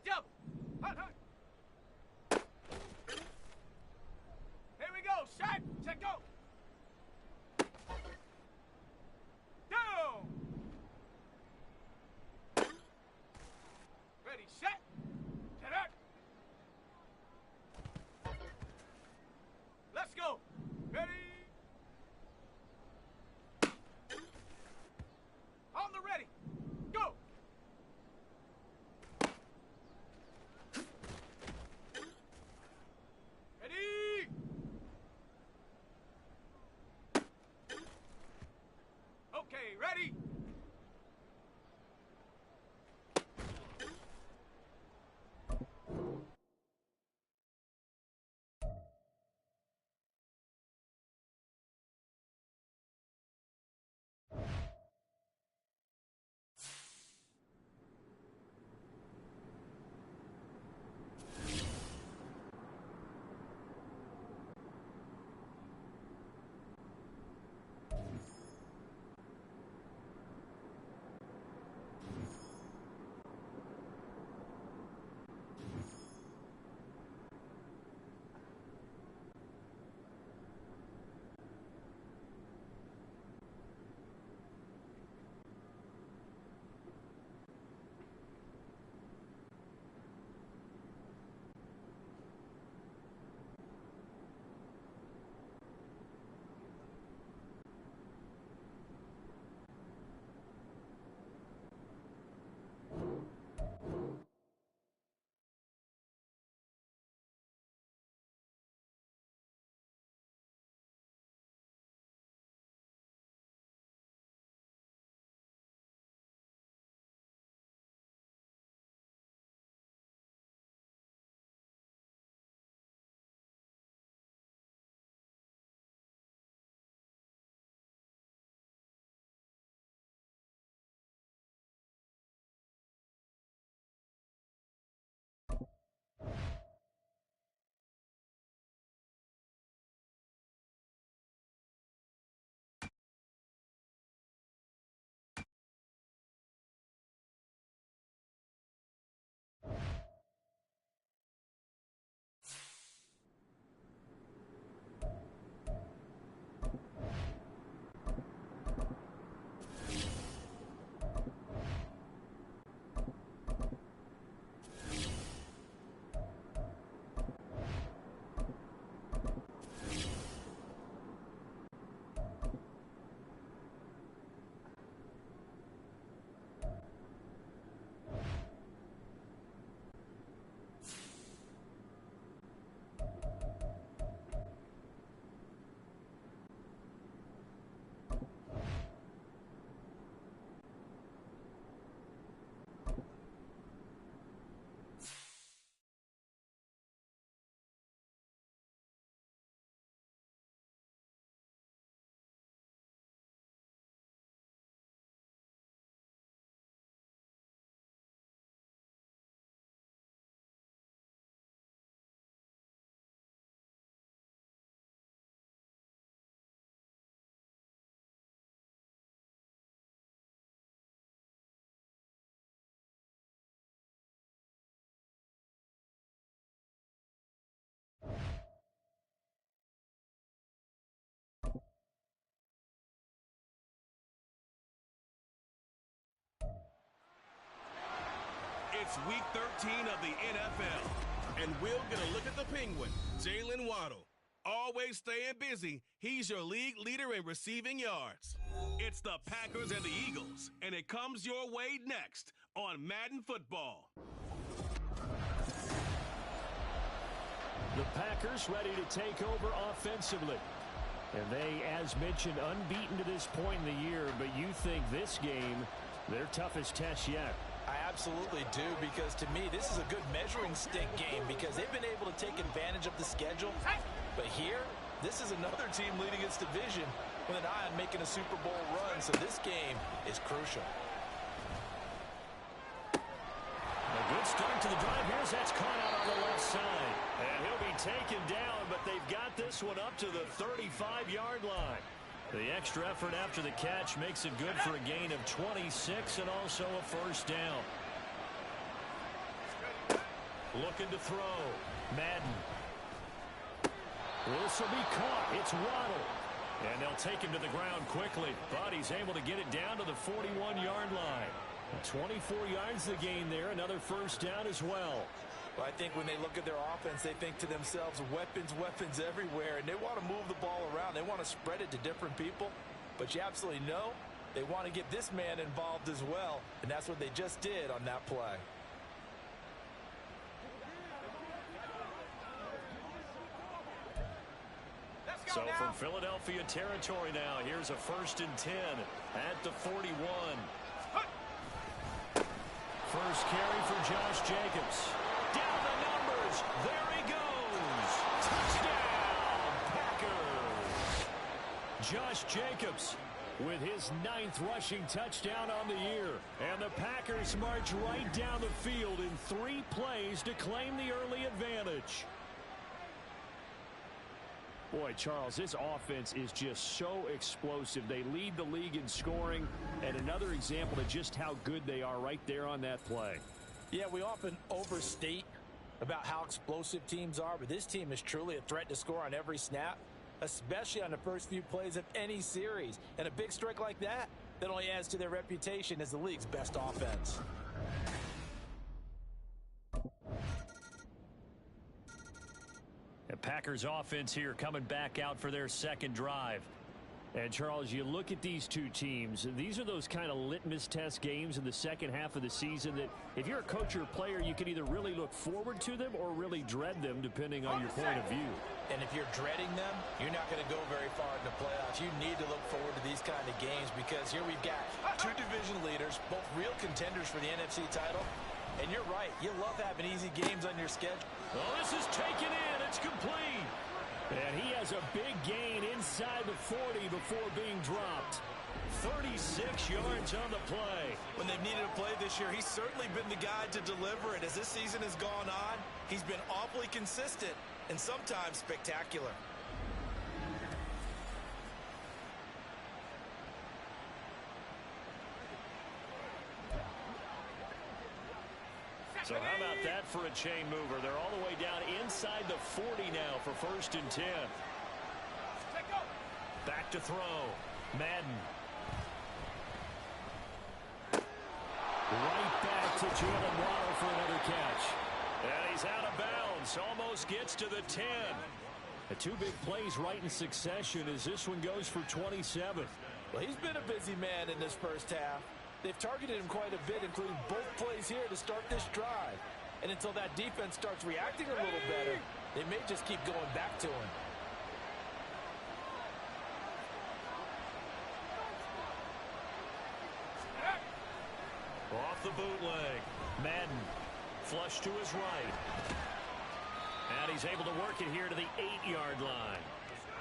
double. Hut, hut. Here we go. Shot. Check, go. Down. Ready, set. Get up. Let's go. Ready. On the ready. Go. Ready. Okay, ready. It's week 13 of the NFL, and we're going to look at the Penguin, Jalen Waddle. Always staying busy, he's your league leader in receiving yards. It's the Packers and the Eagles, and it comes your way next on Madden Football. The Packers ready to take over offensively. And they, as mentioned, unbeaten to this point in the year, but you think this game, their toughest test yet? I absolutely do, because to me, this is a good measuring stick game because they've been able to take advantage of the schedule. But here, this is another team leading its division with an eye on making a Super Bowl run, so this game is crucial. A good start to the drive. Here's that's caught out on the left side. And he'll be taken down, but they've got this one up to the 35-yard line. The extra effort after the catch makes it good for a gain of 26 and also a first down. Looking to throw. Madden. This will be caught. It's Waddle. And they'll take him to the ground quickly. But he's able to get it down to the 41-yard line. 24 yards the gain there. Another first down as well. Well, I think when they look at their offense, they think to themselves, weapons, weapons everywhere. And they want to move the ball around. They want to spread it to different people. But you absolutely know they want to get this man involved as well. And that's what they just did on that play. So from Philadelphia territory now, here's a 1st and 10 at the 41. First carry for Josh Jacobs. Down the numbers. There he goes. Touchdown, Packers. Josh Jacobs with his 9th rushing touchdown on the year. And the Packers march right down the field in 3 plays to claim the early advantage. Boy, Charles, this offense is just so explosive. They lead the league in scoring, and another example of just how good they are right there on that play. Yeah, we often overstate about how explosive teams are, but this team is truly a threat to score on every snap, especially on the first few plays of any series. And a big strike like that only adds to their reputation as the league's best offense. The Packers offense here coming back out for their second drive. And Charles, you look at these two teams, these are those kind of litmus test games in the second half of the season that if you're a coach or a player, you can either really look forward to them or really dread them depending on your point of view. And if you're dreading them, you're not going to go very far in the playoffs. You need to look forward to these kind of games because here we've got 2 division leaders, both real contenders for the NFC title. And you're right, you love having easy games on your schedule. Oh, this is taken in. It's complete. And he has a big gain inside the 40 before being dropped. 36 yards on the play. When they've needed a play this year, he's certainly been the guy to deliver it. As this season has gone on, he's been awfully consistent and sometimes spectacular. So how about that for a chain mover? They're all the way down inside the 40 now for 1st and 10. Back to throw. Madden. Right back to Jalen Waddle for another catch. And he's out of bounds. Almost gets to the 10. The 2 big plays right in succession as this one goes for 27. Well, he's been a busy man in this first half. They've targeted him quite a bit, including both plays here to start this drive. And until that defense starts reacting a little better, they may just keep going back to him. Off the bootleg. Madden. Flush to his right. And he's able to work it here to the 8-yard line.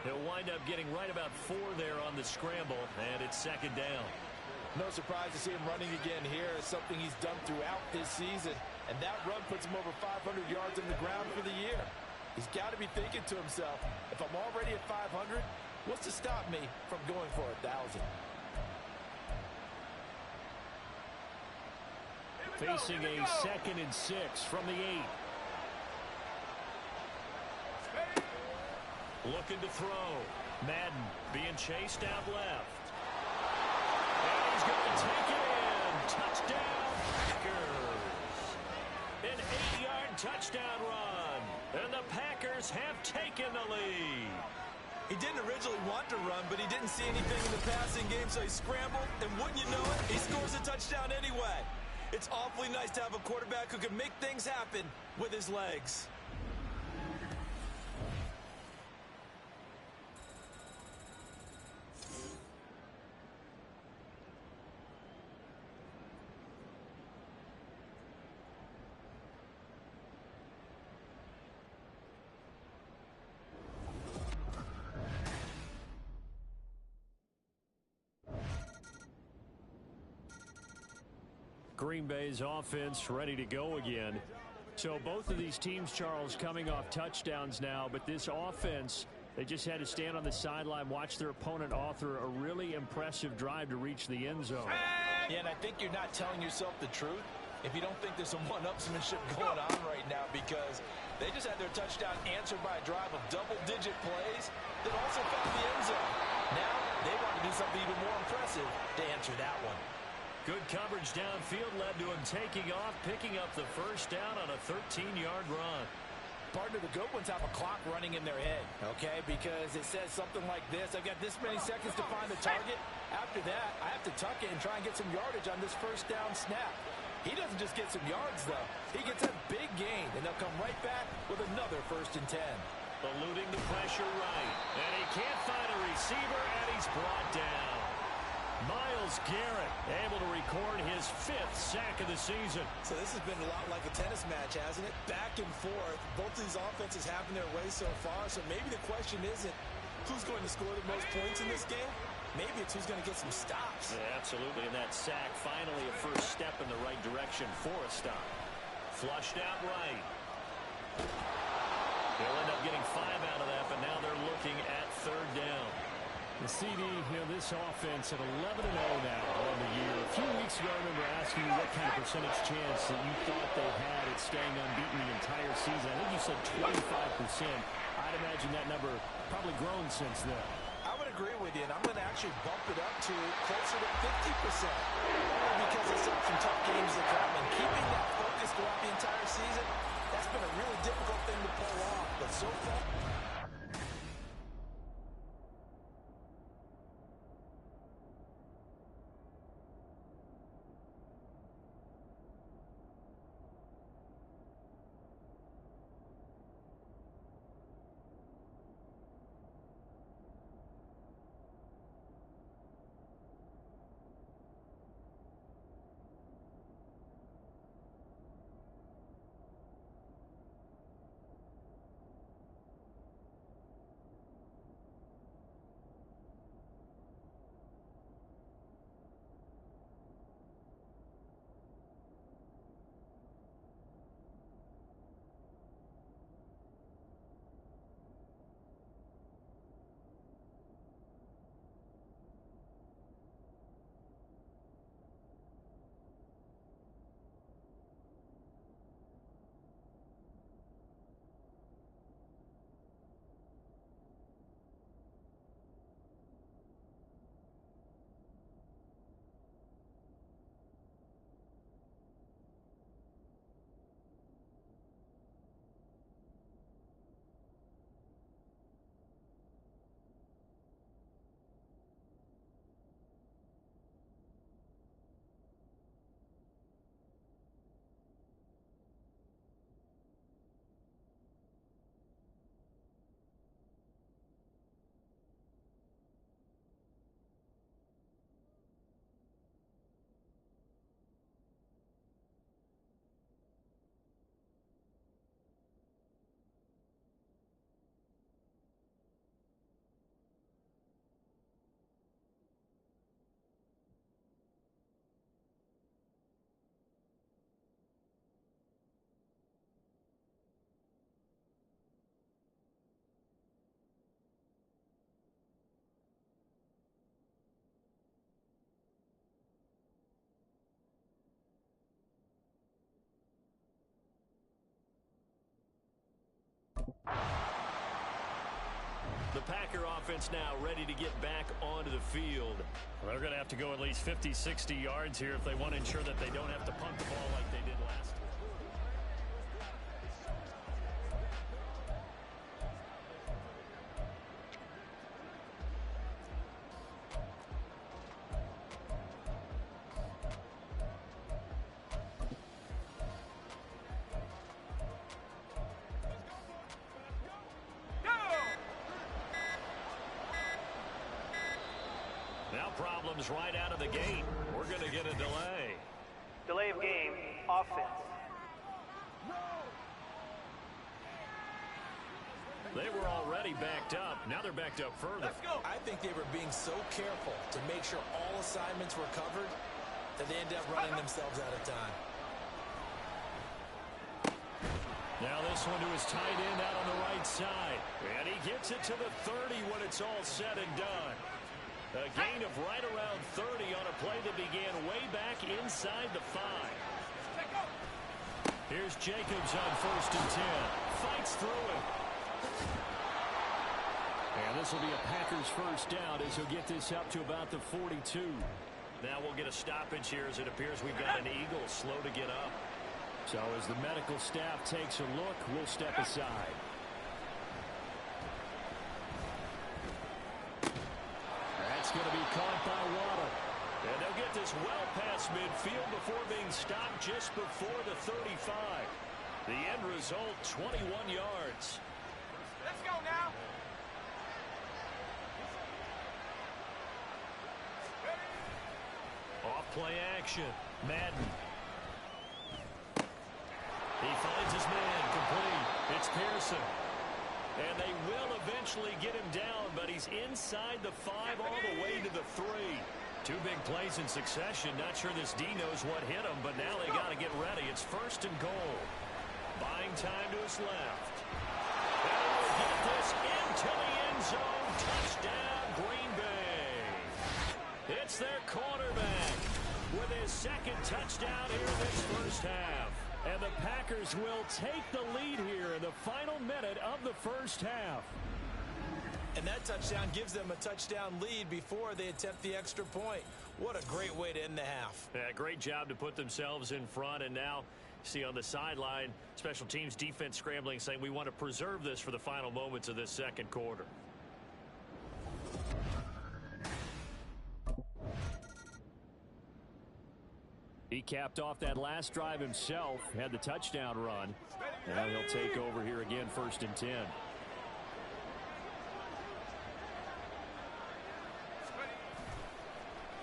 He'll wind up getting right about 4 there on the scramble, and it's 2nd down. No surprise to see him running again here. It's something he's done throughout this season. And that run puts him over 500 yards on the ground for the year. He's got to be thinking to himself, if I'm already at 500, what's to stop me from going for 1,000? Facing a 2nd and 6 from the 8. Looking to throw. Madden being chased out left. And he's going to take it in. Touchdown, Packers. An 8-yard touchdown run. And the Packers have taken the lead. He didn't originally want to run, but he didn't see anything in the passing game, so he scrambled. And wouldn't you know it, he scores a touchdown anyway. It's awfully nice to have a quarterback who can make things happen with his legs. Green Bay's offense ready to go again. So both of these teams, Charles, coming off touchdowns now, but this offense, they just had to stand on the sideline, watch their opponent author a really impressive drive to reach the end zone. Yeah, and I think you're not telling yourself the truth if you don't think there's some one-upsmanship going on right now, because they just had their touchdown answered by a drive of double-digit plays that also found the end zone. Now they want to do something even more impressive to answer that one. Good coverage downfield led to him taking off, picking up the first down on a 13-yard run. Partner, the good ones have a clock running in their head, okay? Because it says something like this: I've got this many seconds to find the target. After that, I have to tuck it and try and get some yardage on this first down snap. He doesn't just get some yards, though. He gets a big gain, and they'll come right back with another 1st and 10. Eluding the pressure right. And he can't find a receiver, and he's brought down. Myles Garrett able to record his 5th sack of the season. So this has been a lot like a tennis match, hasn't it? Back and forth. Both of these offenses having their way so far. So maybe the question isn't who's going to score the most points in this game. Maybe it's who's going to get some stops. Yeah, absolutely. And that sack, finally a first step in the right direction for a stop. Flushed out right. They'll end up getting 5 out of that, but now they're looking at 3rd down. The CD, this offense at 11-0 now on the year. A few weeks ago, I remember asking you what kind of percentage chance that you thought they had at staying unbeaten the entire season. I think you said 25%. I'd imagine that number probably grown since then. I would agree with you, and I'm going to actually bump it up to closer to 50%. Only because it's some tough games to come, and keeping that focus throughout the entire season, that's been a really difficult thing to pull off. But so far, The Packer offense now ready to get back onto the field. They're going to have to go at least 50, 60 yards here if they want to ensure that they don't have to punt the ball like they did last time. Problems right out of the gate. We're going to get a delay. Delay of game, offense. They were already backed up. Now they're backed up further. Let's go. I think they were being so careful to make sure all assignments were covered that they ended up running themselves out of time. Now this one to his tight end out on the right side. And he gets it to the 30 when it's all said and done. A gain of right around 30 on a play that began way back inside the 5. Check go. Here's Jacobs on 1st and 10. Fights through it. And this will be a Packers first down as he'll get this up to about the 42. Now we'll get a stoppage here as it appears we've got an Eagle slow to get up. So as the medical staff takes a look, we'll step aside. That's going to be caught by Waddle. And they'll get this well past midfield before being stopped just before the 35. The end result, 21 yards. Let's go now. Off play action. Madden. He finds his man complete. It's Pearson. And they will eventually get him down, but he's inside the 5 all the way to the 3. 2 big plays in succession. Not sure this D knows what hit him, but now they got to get ready. It's 1st and goal. Buying time to his left. And he'll get this into the end zone. Touchdown, Green Bay. It's their quarterback with his 2nd touchdown here in this first half. And the Packers will take the lead here in the final minute of the first half. And that touchdown gives them a touchdown lead before they attempt the extra point. What a great way to end the half. Yeah, great job to put themselves in front. And now, see on the sideline, special teams defense scrambling, saying we want to preserve this for the final moments of this second quarter. He capped off that last drive himself, had the touchdown run. Now he'll take over here again, 1st and 10.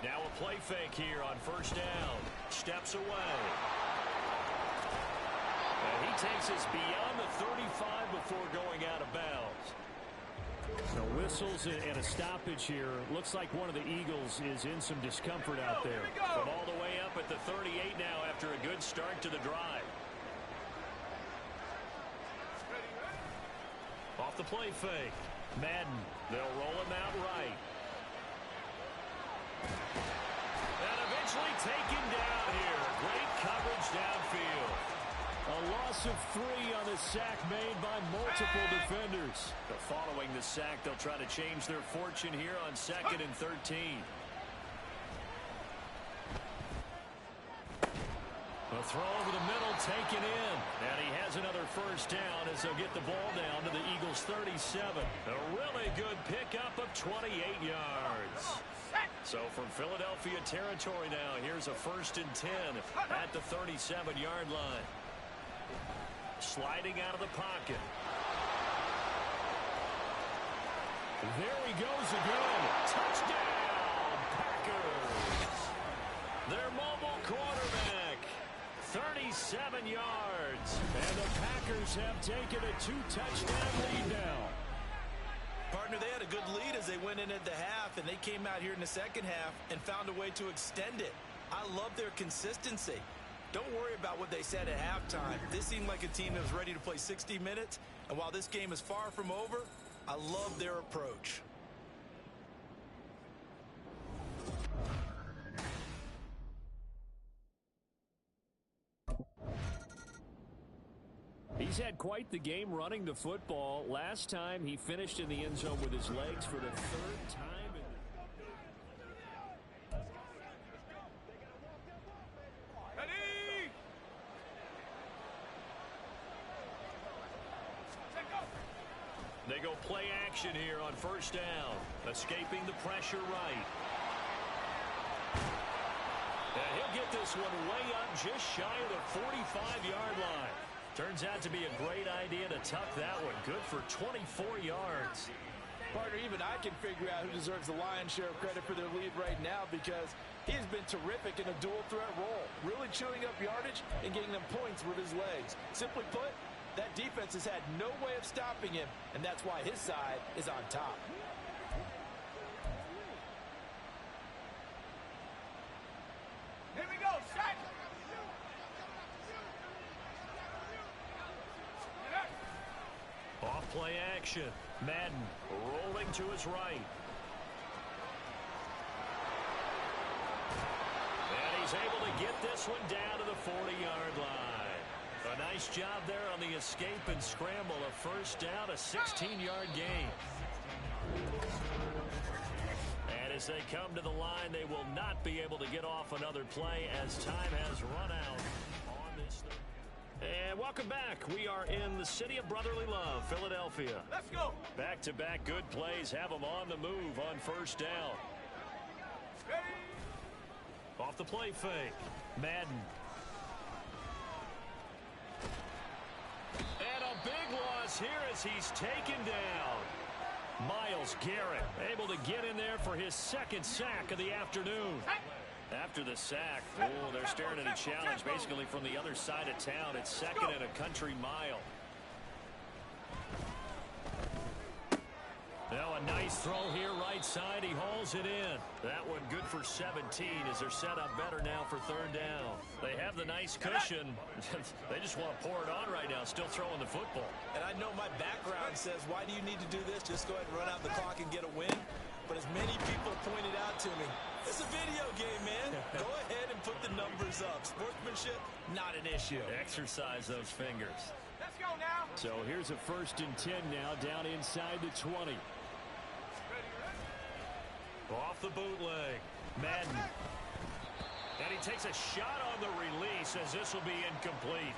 Now a play fake here on 1st down. Steps away. And he takes us beyond the 35 before going out of bounds. So whistles and a stoppage here. Looks like one of the Eagles is in some discomfort out there. From all the way up at the 38 now after a good start to the drive. Off the play fake. Madden. They'll roll him out right. And eventually taken down here. Great coverage downfield. A loss of 3 on the sack made by multiple defenders. But following the sack, they'll try to change their fortune here on 2nd and 13. A throw over the middle taken in. And he has another first down as they'll get the ball down to the Eagles' 37. A really good pickup of 28 yards. So from Philadelphia territory now, here's a 1st and 10 at the 37-yard line. Sliding out of the pocket. There he goes again. Touchdown, Packers. Their mobile quarterback. 37 yards. And the Packers have taken a 2-touchdown lead now. Partner, they had a good lead as they went in at the half, and they came out here in the second half and found a way to extend it. I love their consistency. Don't worry about what they said at halftime. This seemed like a team that was ready to play 60 minutes, and while this game is far from over, I love their approach. He's had quite the game running the football. Last time he finished in the end zone with his legs for the 3rd time. They go play action here on 1st down. Escaping the pressure right. And he'll get this one way up just shy of the 45-yard line. Turns out to be a great idea to tuck that one. Good for 24 yards. Partner, even I can figure out who deserves the lion's share of credit for their lead right now because he has been terrific in a dual threat role, really chewing up yardage and getting them points with his legs. Simply put, that defense has had no way of stopping him, and that's why his side is on top. Here we go, shot! Off play action. Madden rolling to his right. And he's able to get this one down to the 40-yard line. A A nice job there on the escape and scramble. A first down, a 16-yard gain. And as they come to the line, they will not be able to get off another play as time has run out on this. And welcome back. We are in the city of brotherly love, Philadelphia. Let's go. Back-to-back good plays have them on the move on first down. Ready. Off the play fake. Madden. And a big loss here as he's taken down. Myles Garrett able to get in there for his second sack of the afternoon. After the sack, they're staring at a challenge basically from the other side of town. It's second and a country mile. Now a nice throw here right side. He hauls it in. That one good for 17 as they're set up better now for third down. They have the nice cushion. They just want to pour it on right now, still throwing the football. And I know my background says, why do you need to do this? Just go ahead and run out the clock and get a win. But as many people pointed out to me, it's a video game, man. Go ahead and put the numbers up. Sportsmanship, not an issue. Exercise those fingers. Let's go now. So here's a 1st and 10 now down inside the 20. Off the bootleg. Madden. And he takes a shot on the release as this will be incomplete.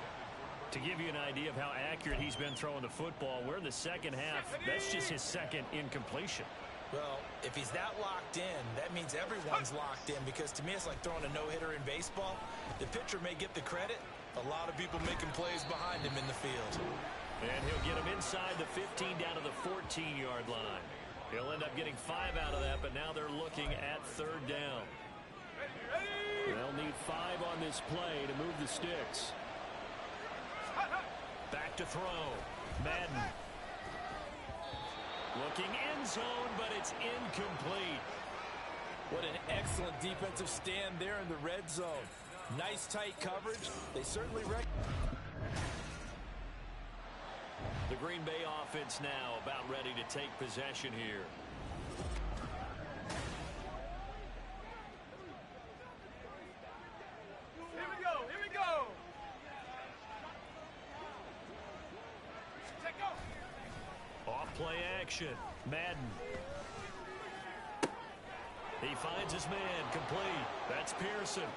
To give you an idea of how accurate he's been throwing the football, we're in the second half. That's just his second incompletion. Well, if he's that locked in, that means everyone's locked in, because to me it's like throwing a no-hitter in baseball. The pitcher may get the credit. A lot of people making plays behind him in the field. And he'll get him inside the 15 down to the 14-yard line. He'll end up getting 5 out of that, but now they're looking at third down. They'll need 5 on this play to move the sticks. Back to throw. Madden. Looking end zone, but it's incomplete. What an excellent defensive stand there in the red zone. Nice tight coverage. They certainly The Green Bay offense now about ready to take possession here. Here we go. Here we go. Take go. Off play action. Madden. He finds his man complete. That's Pearson.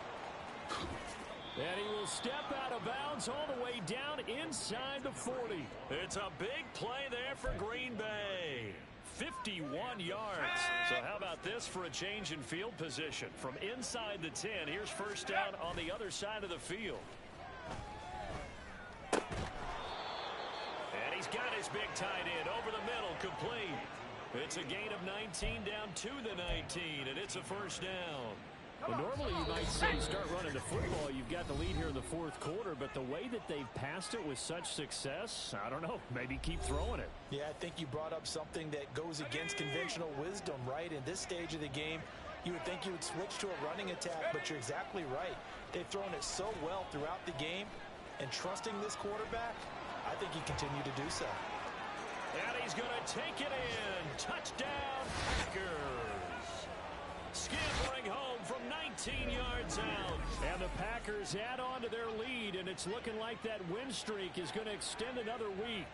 And he will step out of bounds all the way down inside the 40. It's a big play there for Green Bay. 51 yards. So how about this for a change in field position? From inside the 10, here's first down on the other side of the field. And he's got his big tight end over the middle, complete. It's a gain of 19 down to the 19, and it's a first down. Well, normally you might say start running the football. You've got the lead here in the 4th quarter, but the way that they've passed it with such success, I don't know, maybe keep throwing it. Yeah, I think you brought up something that goes against conventional wisdom, right? In this stage of the game, you would think you would switch to a running attack, but you're exactly right. They've thrown it so well throughout the game, and trusting this quarterback, I think you continue to do so. And he's going to take it in. Touchdown, Packers. Scampering home from 19 yards out. And the Packers add on to their lead, and it's looking like that win streak is going to extend another week.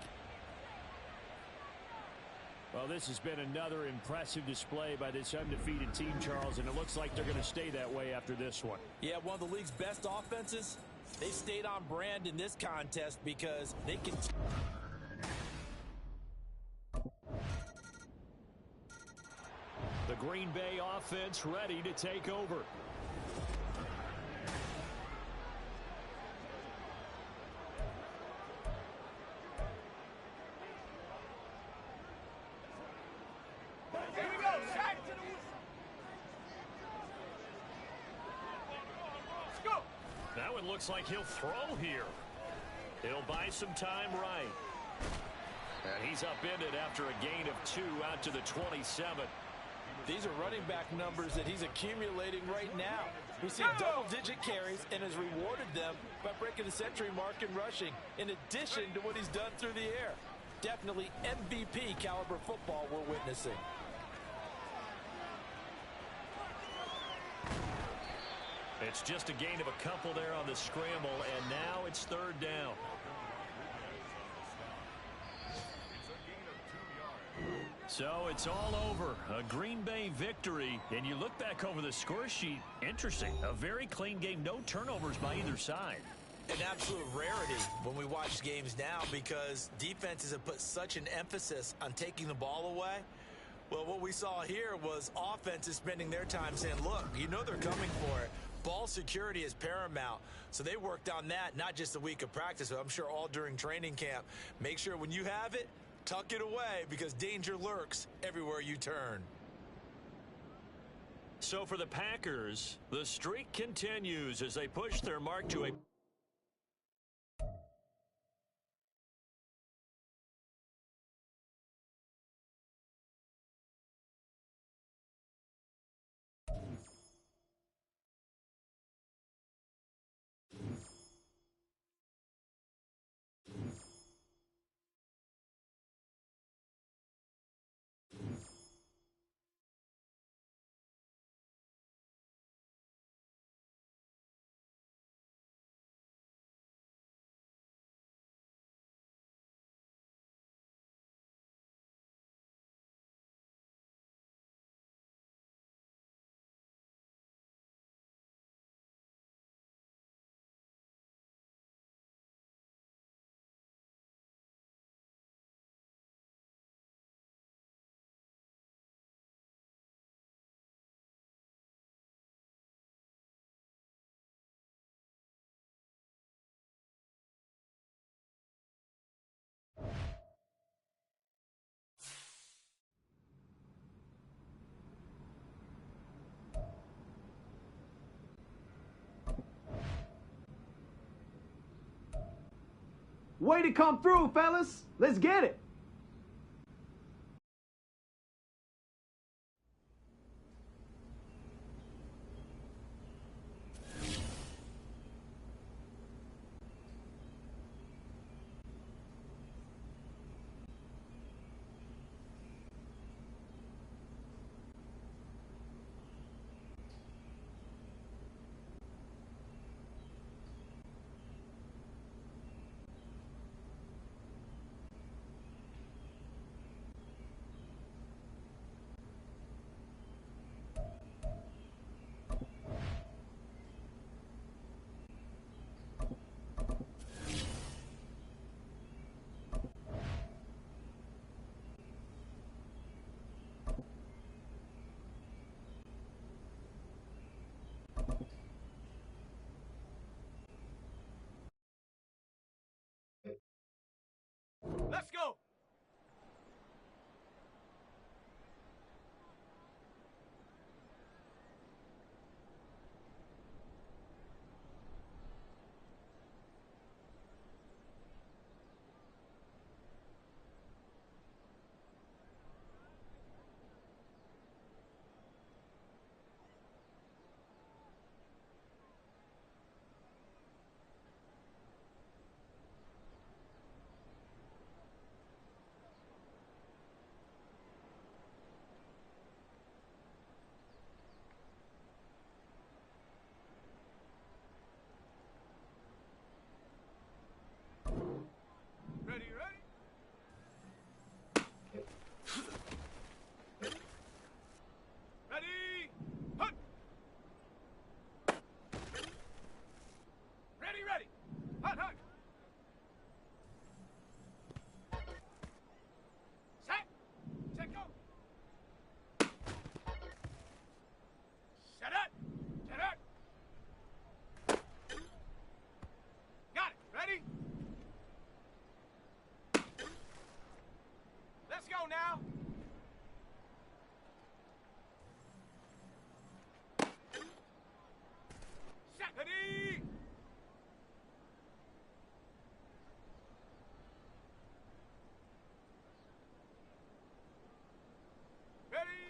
Well, this has been another impressive display by this undefeated team, Charles, and it looks like they're going to stay that way after this one. Yeah, one of the league's best offenses. They stayed on brand in this contest because they can... The Green Bay offense ready to take over. Here we go. Shot to the whistle. Let's go. That one looks like he'll throw here. He'll buy some time right. And he's upended after a gain of 2 out to the 27. These are running back numbers that he's accumulating right now. We see double-digit carries and has rewarded them by breaking the century mark in rushing, in addition to what he's done through the air. Definitely MVP caliber football we're witnessing. It's just a gain of a couple there on the scramble, and now it's third down. So it's all over. A Green Bay victory. And you look back over the score sheet. Interesting. A very clean game. No turnovers by either side. An absolute rarity when we watch games now because defenses have put such an emphasis on taking the ball away. Well, what we saw here was offenses spending their time saying, look, you know they're coming for it. Ball security is paramount. So they worked on that, not just a week of practice, but I'm sure all during training camp. Make sure when you have it, tuck it away because danger lurks everywhere you turn. So for the Packers, the streak continues as they push their mark to a Way to come through, fellas. Let's get it. Let's go. Ready, ready? Ready? Hunt! Ready, ready! Hunt, hunt! Set! Set, go! Set it! Set it! Got it! Ready? Let's go now! Set! Ready! Ready!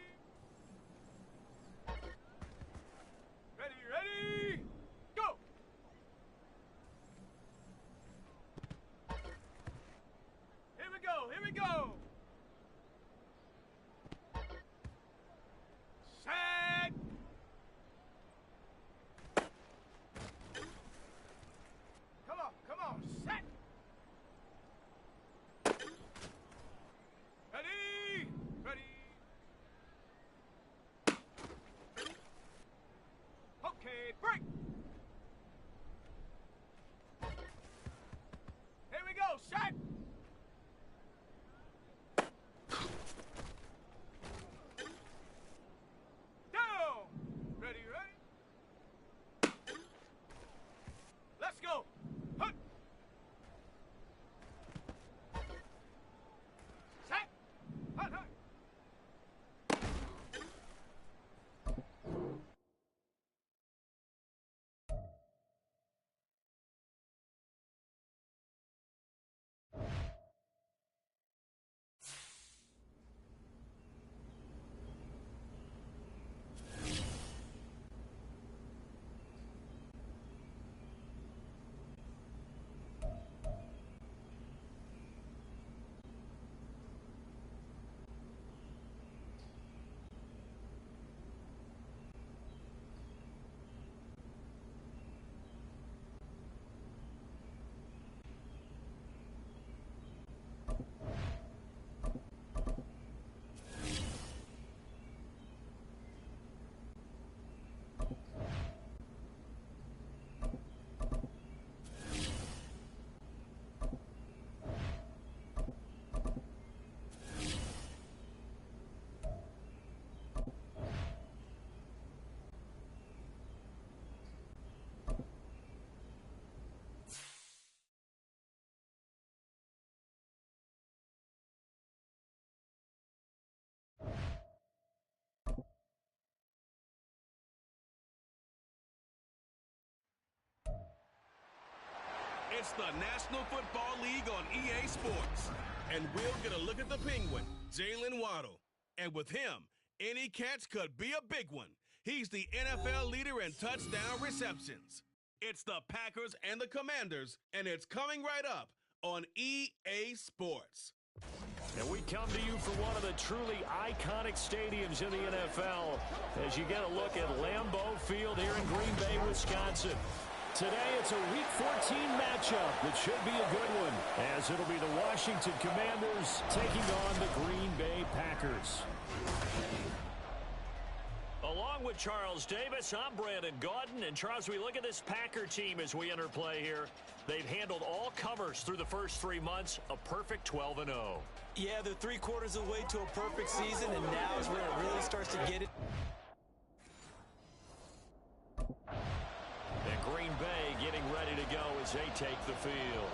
Ready, ready! Go! Here we go, here we go! It's the National Football League on EA Sports. And we'll get a look at the Penguin, Jalen Waddle. And with him, any catch could be a big one. He's the NFL leader in touchdown receptions. It's the Packers and the Commanders, and it's coming right up on EA Sports. And we come to you from one of the truly iconic stadiums in the NFL as you get a look at Lambeau Field here in Green Bay, Wisconsin. Today it's a Week 14 matchup that should be a good one, as it'll be the Washington Commanders taking on the Green Bay Packers. Along with Charles Davis, I'm Brandon Gaudin. And Charles, we look at this Packer team as we enter play here. They've handled all comers through the first 3 months, a perfect 12-0. Yeah, they're 3/4 of the way to a perfect season, and now is where it really starts to get it. And Green Bay getting ready to go as they take the field.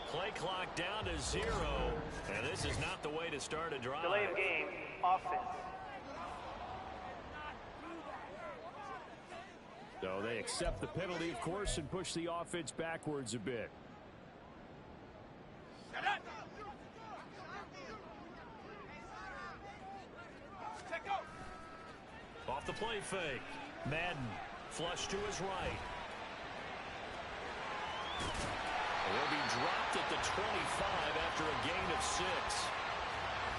Play clock down to 0, and this is not the way to start a drive. Delay of game, offense. So they accept the penalty, of course, and push the offense backwards a bit. Off the play fake. Madden, flush to his right. Will be dropped at the 25 after a gain of 6.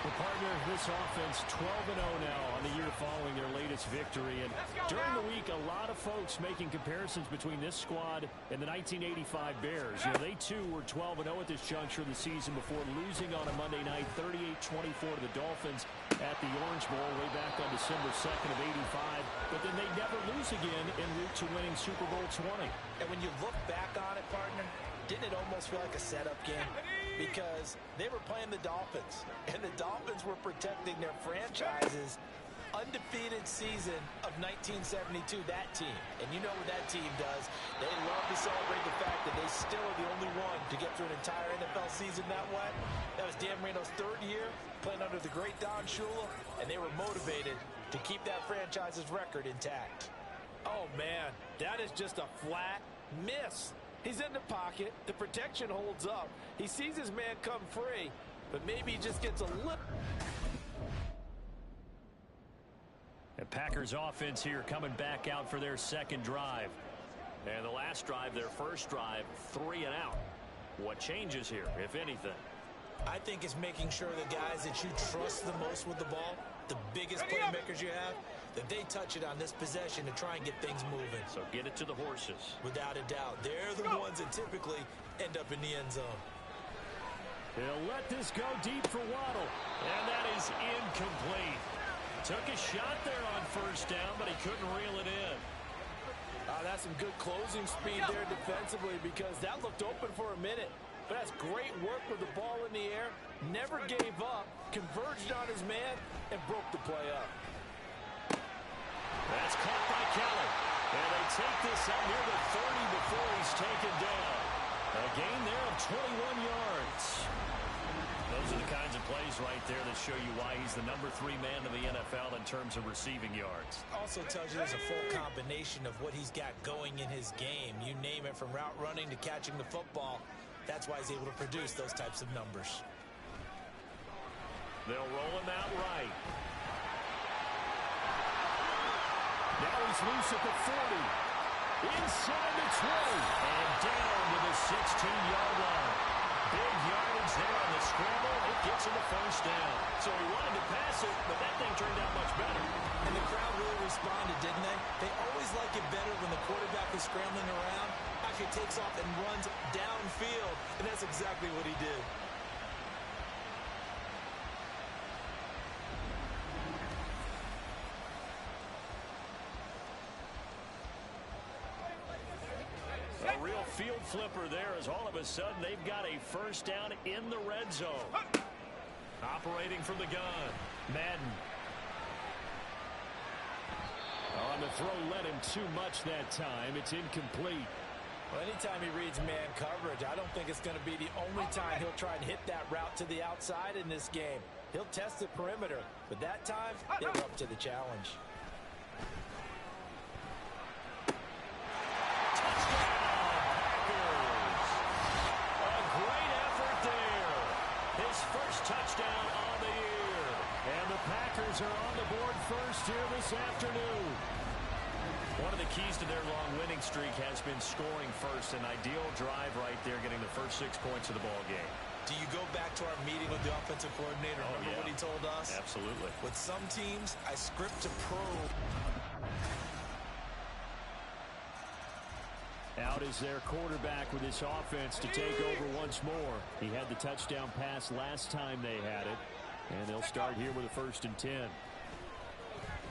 Well, partner, this offense 12-0 now on the year following their latest victory. And during the week, a lot of folks making comparisons between this squad and the 1985 Bears. You know, they too were 12-0 at this juncture of the season before losing on a Monday night 38-24 to the Dolphins at the Orange Bowl way back on December 2nd of 85. But then they never lose again en route to winning Super Bowl 20. And when you look back on it, partner, didn't it almost feel like a setup game? Because they were playing the Dolphins, and the Dolphins were protecting their franchise's undefeated season of 1972, that team. And you know what that team does. They love to celebrate the fact that they still are the only one to get through an entire NFL season that way. That was Dan Marino's 3rd year playing under the great Don Shula, and they were motivated to keep that franchise's record intact. Oh, man, that is just a flat miss. He's in the pocket. The protection holds up. He sees his man come free, but maybe he just gets a little. The Packers offense here coming back out for their second drive. And the last drive, their first drive, 3 and out. What changes here, if anything? I think it's making sure the guys that you trust the most with the ball, the biggest playmakers you have, that they touch it on this possession to try and get things moving. So get it to the horses. Without a doubt. They're the ones that typically end up in the end zone. He'll let this go deep for Waddle. And that is incomplete. Took a shot there on first down, but he couldn't reel it in. That's some good closing speed there defensively, because that looked open for a minute. But that's great work with the ball in the air. Never gave up, converged on his man, and broke the play up. That's caught by Kelly. And they take this out near the 30 before he's taken down. A gain there of 21 yards. Those are the kinds of plays right there that show you why he's the number 3 man in the NFL in terms of receiving yards. Also tells you there's a full combination of what he's got going in his game. You name it, from route running to catching the football. That's why he's able to produce those types of numbers. They'll roll him out right. Now he's loose at the 40. Inside the 20. And down to the 16-yard line. Big yardage there on the scramble. It gets him a first down. So he wanted to pass it, but that thing turned out much better. And the crowd really responded, didn't they? They always like it better when the quarterback is scrambling around, actually takes off and runs downfield. And that's exactly what he did. field flipper there as all of a sudden they've got a first down in the red zone. Operating from the gun, Madden. On the throw, led him too much that time. It's incomplete. Well, anytime he reads man coverage, I don't think it's going to be the only time he'll try and hit that route to the outside in this game. He'll test the perimeter, but that time, they're up to the challenge. Touchdown on the year. And the Packers are on the board first here this afternoon. One of the keys to their long winning streak has been scoring first. An ideal drive right there, getting the first 6 points of the ball game. Do you go back to our meeting with the offensive coordinator? Remember what he told us? Absolutely. With some teams, I script to probe. Out is their quarterback with his offense to take over once more. He had the touchdown pass last time they had it. And they'll start here with a 1st and 10.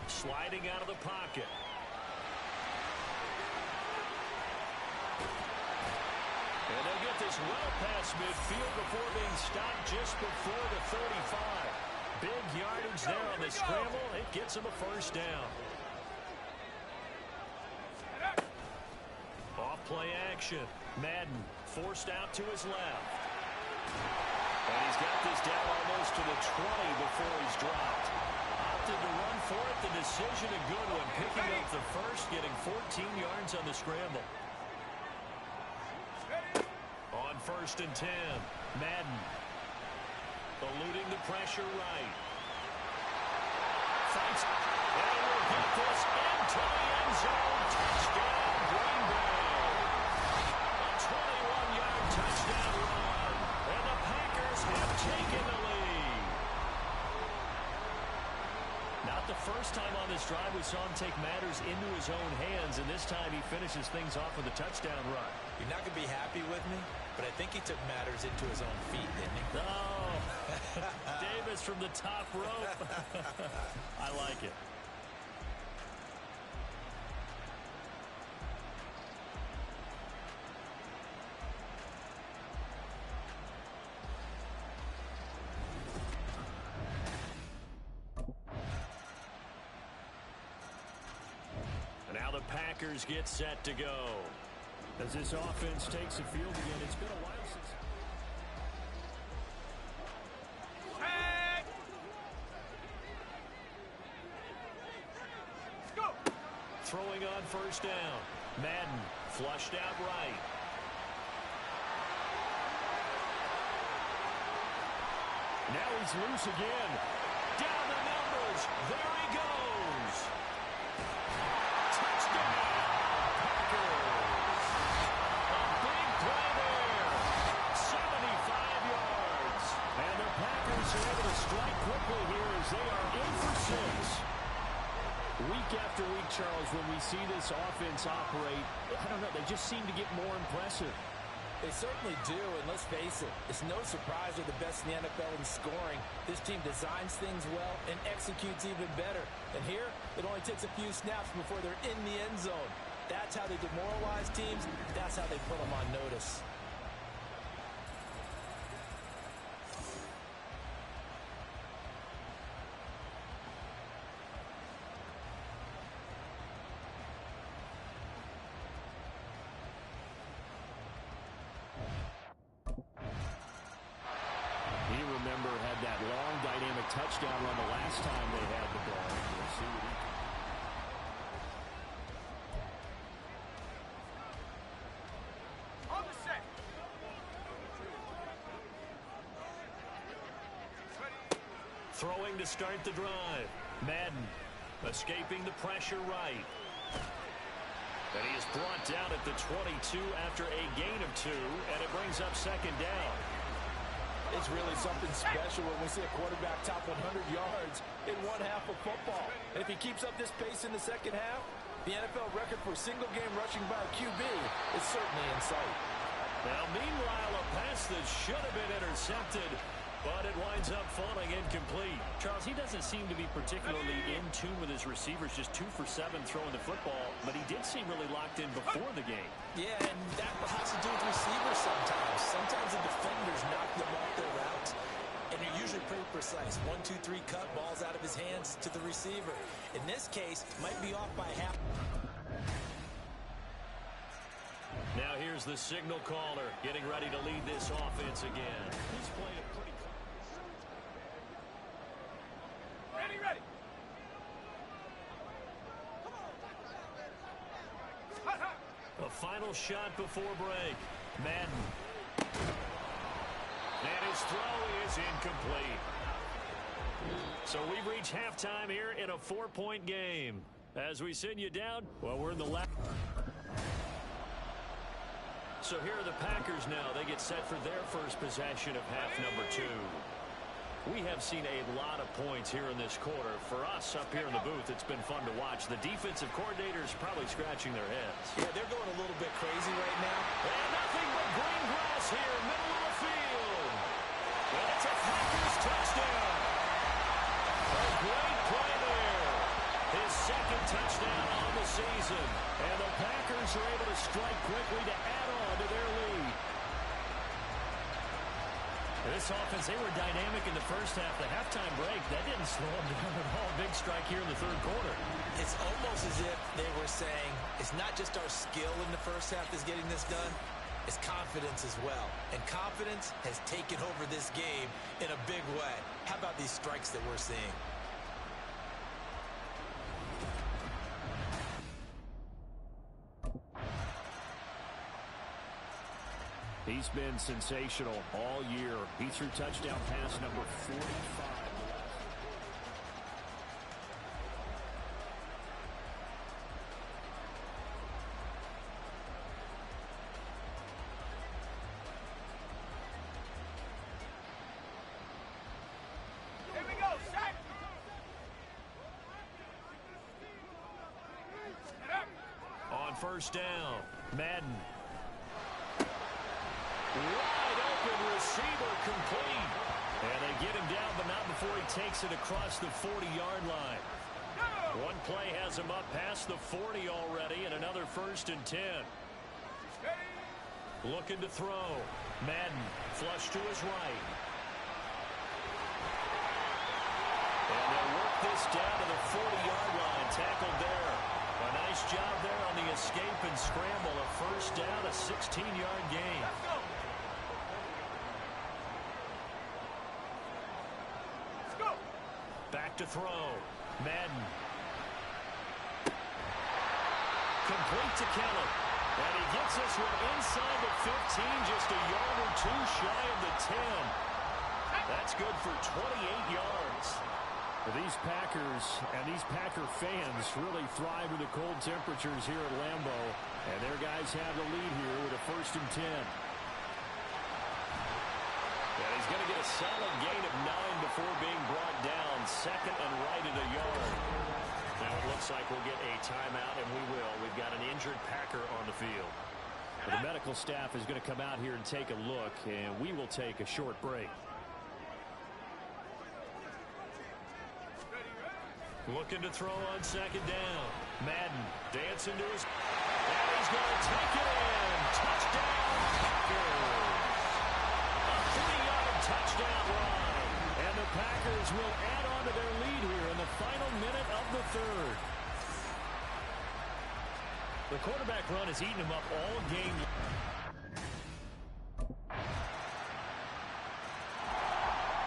Sliding out of the pocket. And they'll get this well past midfield before being stopped just before the 35. Big yardage there on the scramble. It gets him a first down. Off-play action. Madden forced out to his left. And he's got this down almost to the 20 before he's dropped. Opted to run for it. The decision a good one. Picking up the first, getting 14 yards on the scramble. On 1st and 10, Madden eluding the pressure right. Fights. And will get this into the end zone. Touchdown, Green Bay. A 21-yard touchdown run. And the Packers have taken the lead. Not the first time on this drive we saw him take matters into his own hands, and this time he finishes things off with a touchdown run. You're not going to be happy with me, but I think he took matters into his own feet, didn't he? Oh, Davis from the top rope. I like it. And now the Packers get set to go. As this offense takes the field again, it's been a while since... Throwing on 1st down. Madden flushed out right. Now he's loose again. Down the numbers. There he goes. Touchdown, Packers. A big play there. 75 yards. And the Packers are able to strike quickly here as they are in for 6. Week after week, Charles, when we see this offense operate, I don't know, they just seem to get more impressive. They certainly do, and let's face it, it's no surprise they're the best in the NFL in scoring. This team designs things well and executes even better. And here, it only takes a few snaps before they're in the end zone. That's how they demoralize teams. That's how they put them on notice. Touchdown run the last time they had the ball. We'll see what he On the set. Throwing to start the drive. Madden escaping the pressure right. And he is brought down at the 22 after a gain of 2, and it brings up 2nd down. It's really something special when we see a quarterback top 100 yards in one half of football. And if he keeps up this pace in the second half, the NFL record for single-game rushing by a QB is certainly in sight. Now, meanwhile, a pass that should have been intercepted But it winds up falling incomplete. Charles, he doesn't seem to be particularly in tune with his receivers, just 2 for 7 throwing the football, but he did seem really locked in before the game. Yeah, and that has to do with receivers sometimes. Sometimes the defenders knock them off their routes, and they're usually pretty precise. 1, 2, 3 cut, balls out of his hands to the receiver. In this case, might be off by half. Now here's the signal caller getting ready to lead this offense again. He's played a pretty... Ready. A final shot before break. Madden. And his throw is incomplete. So we've reached halftime here in a 4-point game. As we send you down, well, we're in the last. So here are the Packers now. They get set for their first possession of half number 2. We have seen a lot of points here in this quarter. For us up here in the booth, it's been fun to watch. The defensive coordinators probably scratching their heads. Yeah, they're going a little bit crazy right now. And nothing but green grass here, middle of the field. And it's a Packers touchdown. A great play there. His second touchdown on the season. And the Packers are able to strike quickly to add on to their lead. This offense, they were dynamic in the first half. The halftime break, that didn't slow them down at all. Big strike here in the third quarter. It's almost as if they were saying, it's not just our skill in the first half that's getting this done, it's confidence as well. And confidence has taken over this game in a big way. How about these strikes that we're seeing? He's been sensational all year. He threw touchdown pass number 45. Here we go, sack. On first down, Madden. Wide open receiver complete. And they get him down, but not before he takes it across the 40-yard line. One play has him up past the 40 already, and another 1st and 10. Looking to throw. Madden flush to his right. And they'll work this down to the 40-yard line. Tackled there. A nice job there on the escape and scramble. A first down, a 16-yard gain. Back to throw. Madden. Complete to Kelly. And he gets this one inside the 15, just a yard or 2 shy of the 10. That's good for 28 yards. These Packers and these Packer fans really thrive in the cold temperatures here at Lambeau. And their guys have the lead here with a 1st and 10. And he's going to get a solid gain of 9 before being brought down. 2nd and right at a yard. Now it looks like we'll get a timeout, and we will. We've got an injured Packer on the field. The medical staff is going to come out here and take a look, and we will take a short break. Looking to throw on 2nd down. Madden dancing to his... And he's going to take it in. Touchdown, Packers. A 3-yard touchdown run. And the Packers will add on to their lead here in the final minute of the 3rd. The quarterback run has eaten him up all game.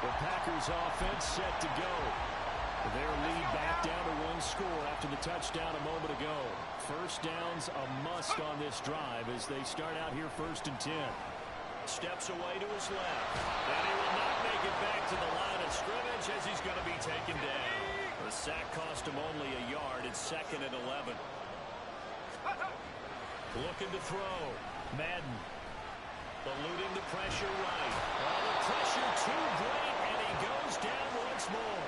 The Packers offense set to go. Their lead back down to 1 score after the touchdown a moment ago. First down's a must on this drive as they start out here 1st and 10. Steps away to his left. And he will not make it back to the line of scrimmage as he's going to be taken down. The sack cost him only a yard. It's 2nd and 11. Looking to throw. Madden. Eluding the pressure right. Oh, the pressure too great, and he goes down once more.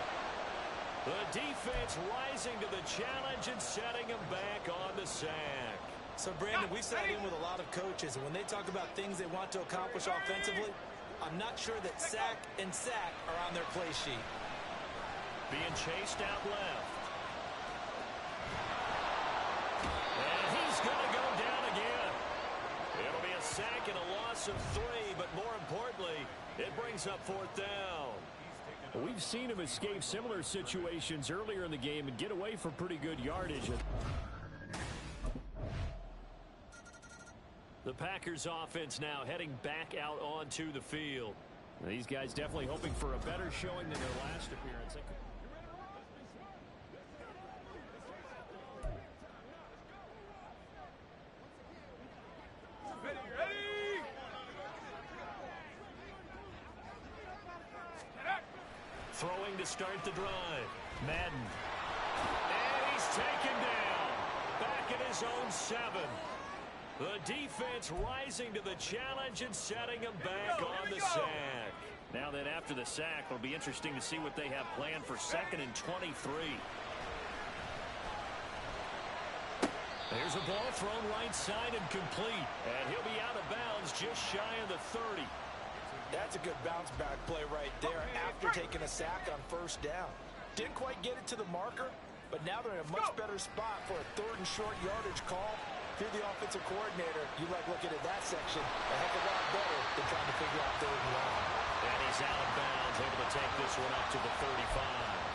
The defense rising to the challenge and setting him back on the sack. So, Brandon, we've sat in with a lot of coaches, and when they talk about things they want to accomplish offensively, I'm not sure that sack and sack are on their play sheet. Being chased out left. And he's going to go down again. It'll be a sack and a loss of 3, but more importantly, it brings up 4th down. We've seen him escape similar situations earlier in the game and get away from pretty good yardage. The Packers offense now heading back out onto the field. These guys definitely hoping for a better showing than their last appearance. Throwing to start the drive. Madden. And he's taken down. Back at his own 7. The defense rising to the challenge and setting him back on the sack. Now then, after the sack, it'll be interesting to see what they have planned for 2nd and 23. There's a ball thrown right side and complete. And he'll be out of bounds just shy of the 30. That's a good bounce back play right there after taking a sack on 1st down. Didn't quite get it to the marker, but now they're in a much better spot for a 3rd and short yardage call. If you're the offensive coordinator, you like looking at that section a heck of a lot better than trying to figure out 3rd and 1. And he's out of bounds, able to take this one up to the 35.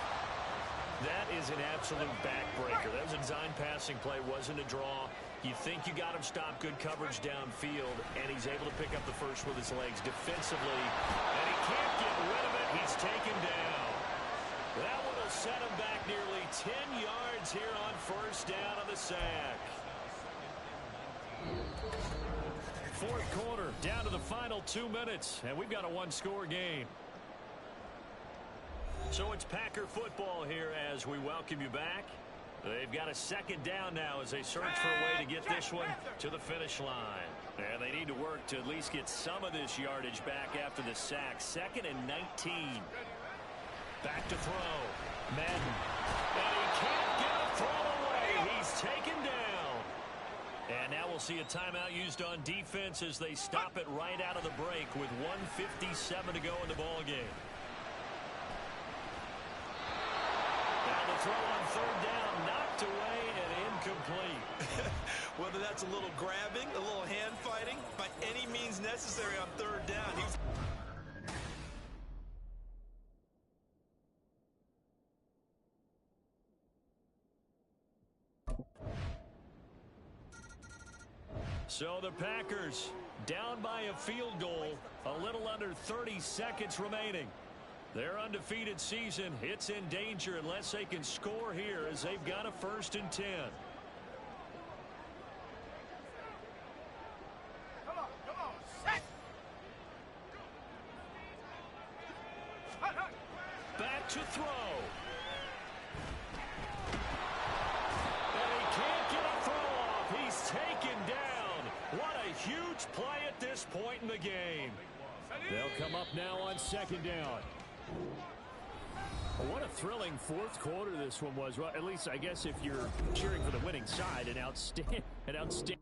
That is an absolute backbreaker. That was a design passing play, wasn't a draw. You think you got him stopped, good coverage downfield, and he's able to pick up the first with his legs defensively. And he can't get rid of it. He's taken down. That one will set him back nearly 10 yards here on 1st down on the sack. 4th quarter, down to the final 2 minutes, and we've got a 1-score game. So it's Packer football here as we welcome you back. They've got a 2nd down now as they search for a way to get this one to the finish line. And they need to work to at least get some of this yardage back after the sack. 2nd and 19. Back to throw. Madden. And he can't get a throw away. He's taken down. And now we'll see a timeout used on defense as they stop it right out of the break with 1:57 to go in the ballgame. Now the throw on 3rd down, knocked away and incomplete. Whether that's a little grabbing, a little hand fighting, by any means necessary on 3rd down. So the Packers down by a field goal, a little under 30 seconds remaining. Their undefeated season, it's in danger unless they can score here as they've got a 1st and 10. Back to throw. And he can't get a throw off. He's taken down. What a huge play at this point in the game. They'll come up now on 2nd down. Well, what a thrilling 4th quarter this one was. Well, at least I guess if you're cheering for the winning side, an outstanding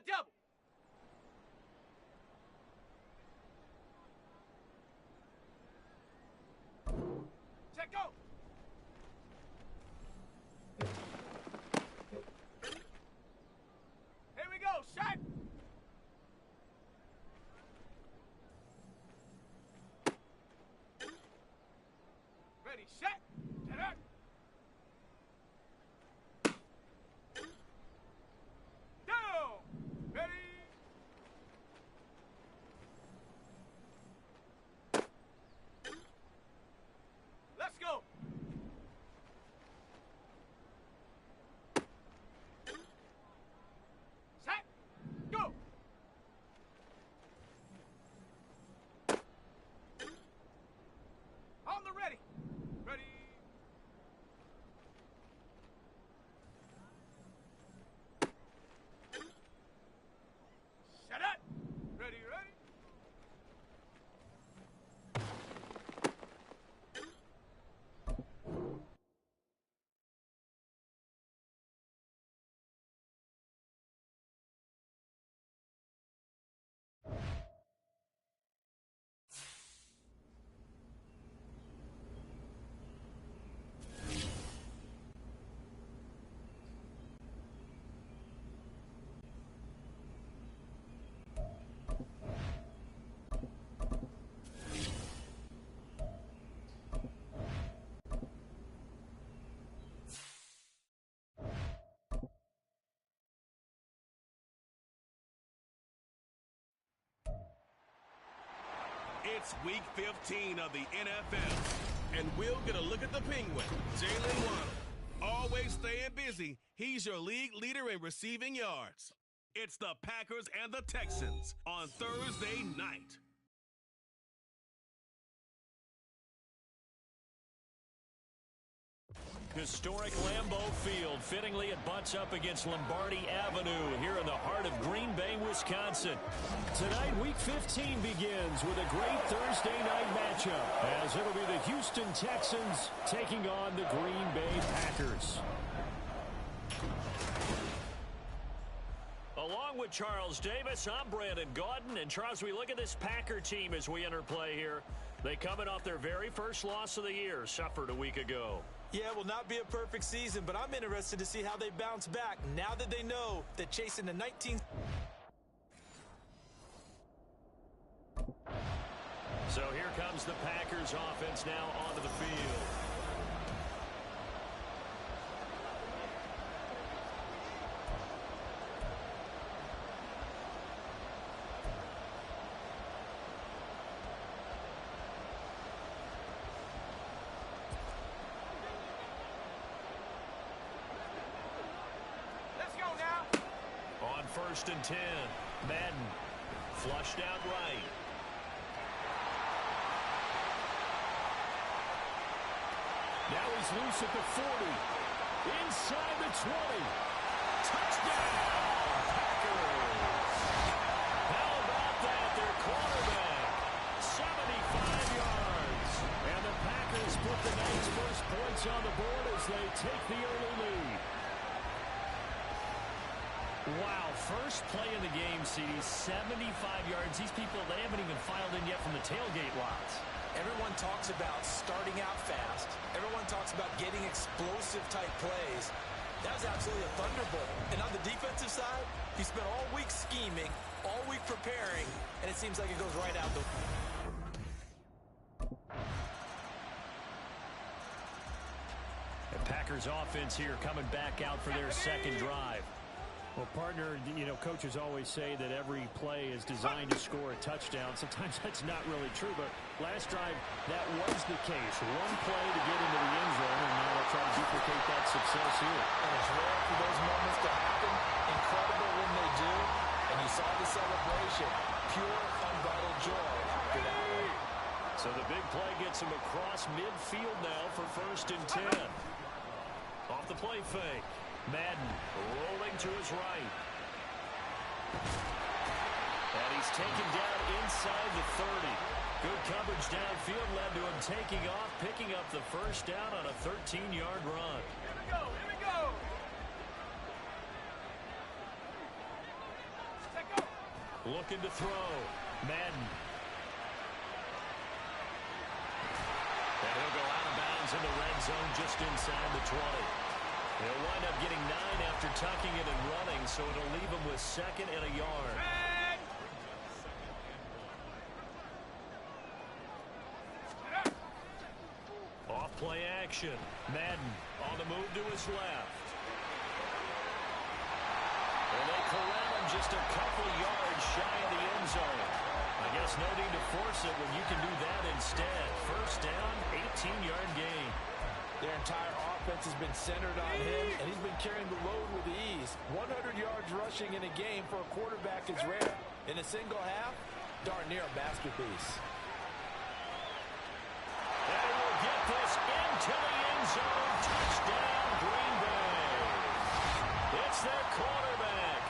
double. Check go. Here we go, shot. Ready, set, get up. Down. Ready. Let's go. Set, go. On the ready. Ready. Shut up. Ready, ready. It's week 15 of the NFL, and we'll get a look at the Penguin, Jalen Waddle. Always staying busy, he's your league leader in receiving yards. It's the Packers and the Texans on Thursday night. Historic Lambeau Field. Fittingly, it butts up against Lombardi Avenue here in the heart of Green Bay, Wisconsin. Tonight, Week 15 begins with a great Thursday night matchup, as it'll be the Houston Texans taking on the Green Bay Packers. Along with Charles Davis, I'm Brandon Gaudin. And Charles, we look at this Packer team as we enter play here. They coming off their very first loss of the year, suffered a week ago. Yeah, will not be a perfect season, but I'm interested to see how they bounce back now that they know that chasing the 19th. So here comes the Packers offense now onto the field. First and 10. Madden flushed out right. Now he's loose at the 40. Inside the 20. Touchdown, Packers. How about that? Their quarterback. 75 yards. And the Packers put the night's first points on the board as they take the early lead. Wow, first play in the game, CD, 75 yards. These people, they haven't even filed in yet from the tailgate lots. Everyone talks about starting out fast. Everyone talks about getting explosive-type plays. That was absolutely a thunderbolt. And on the defensive side, he spent all week scheming, all week preparing, and it seems like it goes right out the... The Packers offense here coming back out for their second drive. Well, partner, you know, coaches always say that every play is designed to score a touchdown. Sometimes that's not really true, but last drive, that was the case. One play to get into the end zone, and now they'll try to duplicate that success here. And it's rare for those moments to happen. Incredible when they do. And you saw the celebration. Pure, unbridled joy after that one. So the big play gets him across midfield now for first and 10. Off the play fake. Madden rolling to his right. And he's taken down inside the 30. Good coverage downfield led to him taking off, picking up the first down on a 13-yard run. Here we go, here we go. Looking to throw. Madden. And he'll go out of bounds in the red zone just inside the 20. He'll wind up getting 9 after tucking it and running, so it'll leave him with 2nd and a yard. Off play action. Madden on the move to his left. And they corral him just a couple yards shy of the end zone. I guess no need to force it when you can do that instead. First down, 18-yard gain. Their entire offense has been centered on him, and he's been carrying the load with ease. 100 yards rushing in a game for a quarterback is rare. In a single half, darn near a masterpiece. And will get this into the end zone. Touchdown, Green Bay. It's their quarterback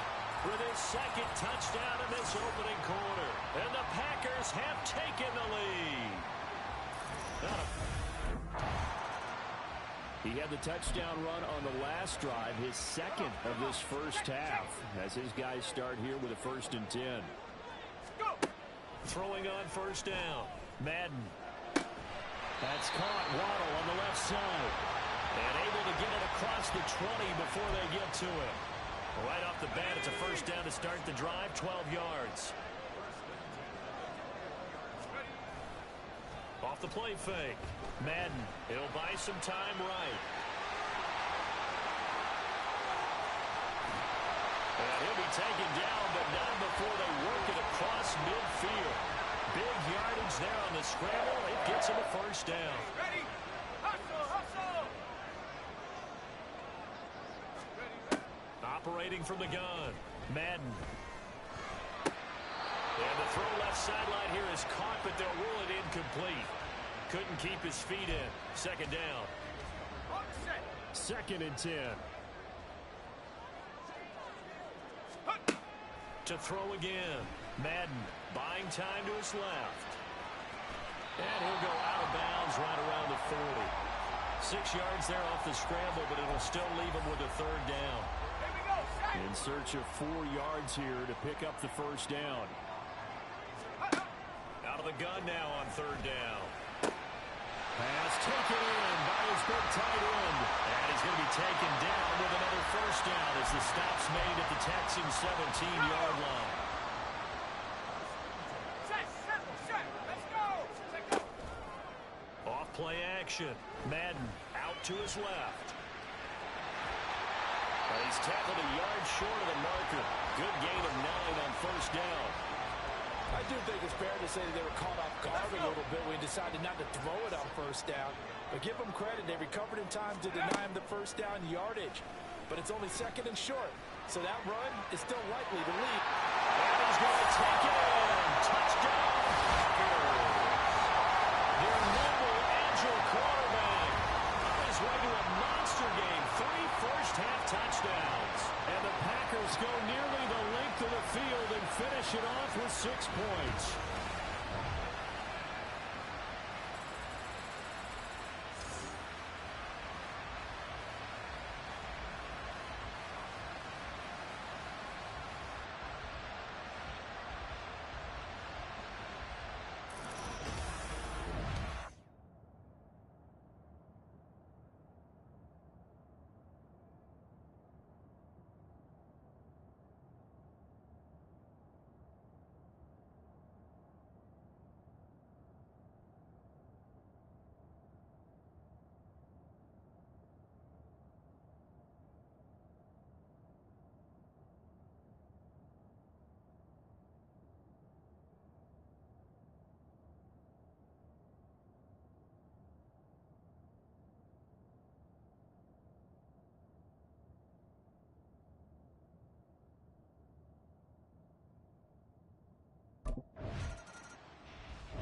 with his 2nd touchdown in this opening quarter. And the Packers have taken the lead. He had the touchdown run on the last drive, his 2nd of this first half, as his guys start here with a 1st and 10. Go! Throwing on first down. Madden. That's caught. Waddle on the left side. And able to get it across the 20 before they get to it. Right off the bat, it's a first down to start the drive, 12 yards. Off the play fake. Madden, he'll buy some time right. And he'll be taken down, but not before they work it across midfield. Big yardage there on the scramble. It gets him a first down. Ready? Hustle, hustle! Operating from the gun. Madden. And the throw left sideline here is caught, but they'll rule it incomplete. Couldn't keep his feet in. Second down. Set. 2nd and 10. To throw again. Madden buying time to his left. And he'll go out of bounds right around the 40. 6 yards there off the scramble, but it'll still leave him with a 3rd down. Here we go. Set. In search of 4 yards here to pick up the first down. Out of the gun now on 3rd down. Pass taken in by his big tight end. And he's going to be taken down with another first down as the stop's made at the Texans' 17-yard line. Set, set, set. Let's go. Set, go. Off play action. Madden out to his left. And he's tackled a yard short of the marker. Good gain of 9 on first down. I do think it's fair to say that they were caught off guard a little bit when he decided not to throw it on first down. But give them credit. They recovered in time to deny him the first down yardage. But it's only 2nd and short. So that run is still likely to lead. And he's going to take it in. Touchdown, Packers. Their nimble, agile quarterback on his way to a monster game. 3 first-half touchdowns. And the Packers go nearly the length of the field and finish it off with 6 points.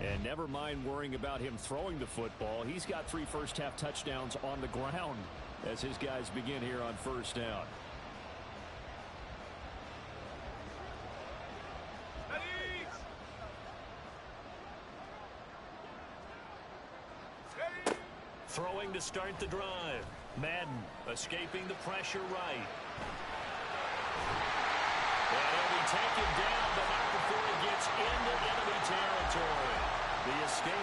And never mind worrying about him throwing the football. He's got 3 first-half touchdowns on the ground as his guys begin here on first down. Ready? Ready? Throwing to start the drive. Madden escaping the pressure right. And he'll be taken down, but not before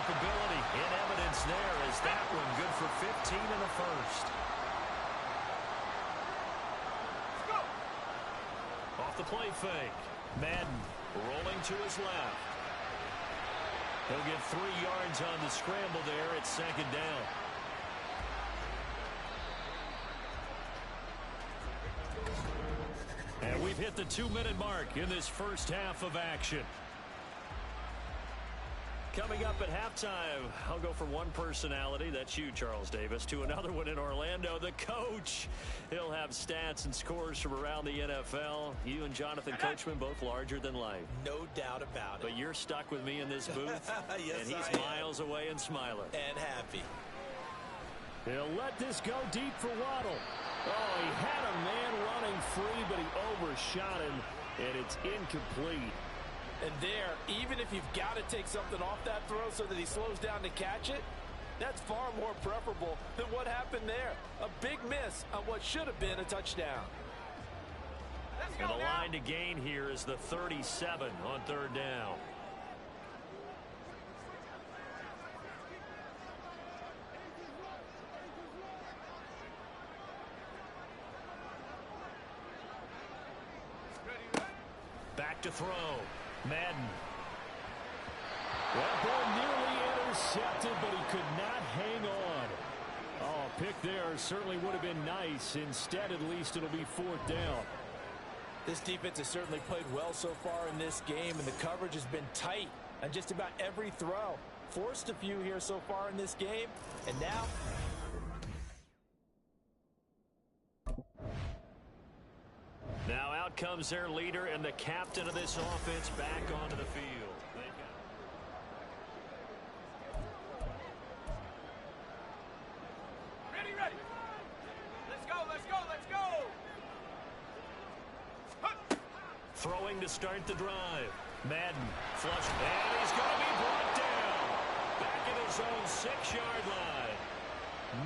capability in evidence there as that one good for 15 in the first. Off the play fake. Madden rolling to his left. He'll get 3 yards on the scramble there at second down. And we've hit the 2-minute mark in this first half of action. Coming up at halftime, I'll go from one personality, that's you, Charles Davis, to another one in Orlando, the coach. He'll have stats and scores from around the NFL. You and Jonathan Coachman both larger than life. No doubt about it. But you're stuck with me in this booth, yes, and he's miles away and smiling. And happy. He'll let this go deep for Waddle. Oh, he had a man running free, but he overshot him, and it's incomplete. And there, even if you've got to take something off that throw so that he slows down to catch it, that's far more preferable than what happened there. A big miss on what should have been a touchdown. And the line to gain here is the 37 on third down. Back to throw. Madden. That ball nearly intercepted, but he could not hang on. Oh, a pick there certainly would have been nice. Instead, at least, it'll be 4th down. This defense has certainly played well so far in this game, and the coverage has been tight on just about every throw. Forced a few here so far in this game, and now... Now out comes their leader and the captain of this offense back onto the field. Ready, ready. Let's go, let's go, let's go. Throwing to start the drive. Madden flush, and he's going to be brought down. Back in his own 6-yard line.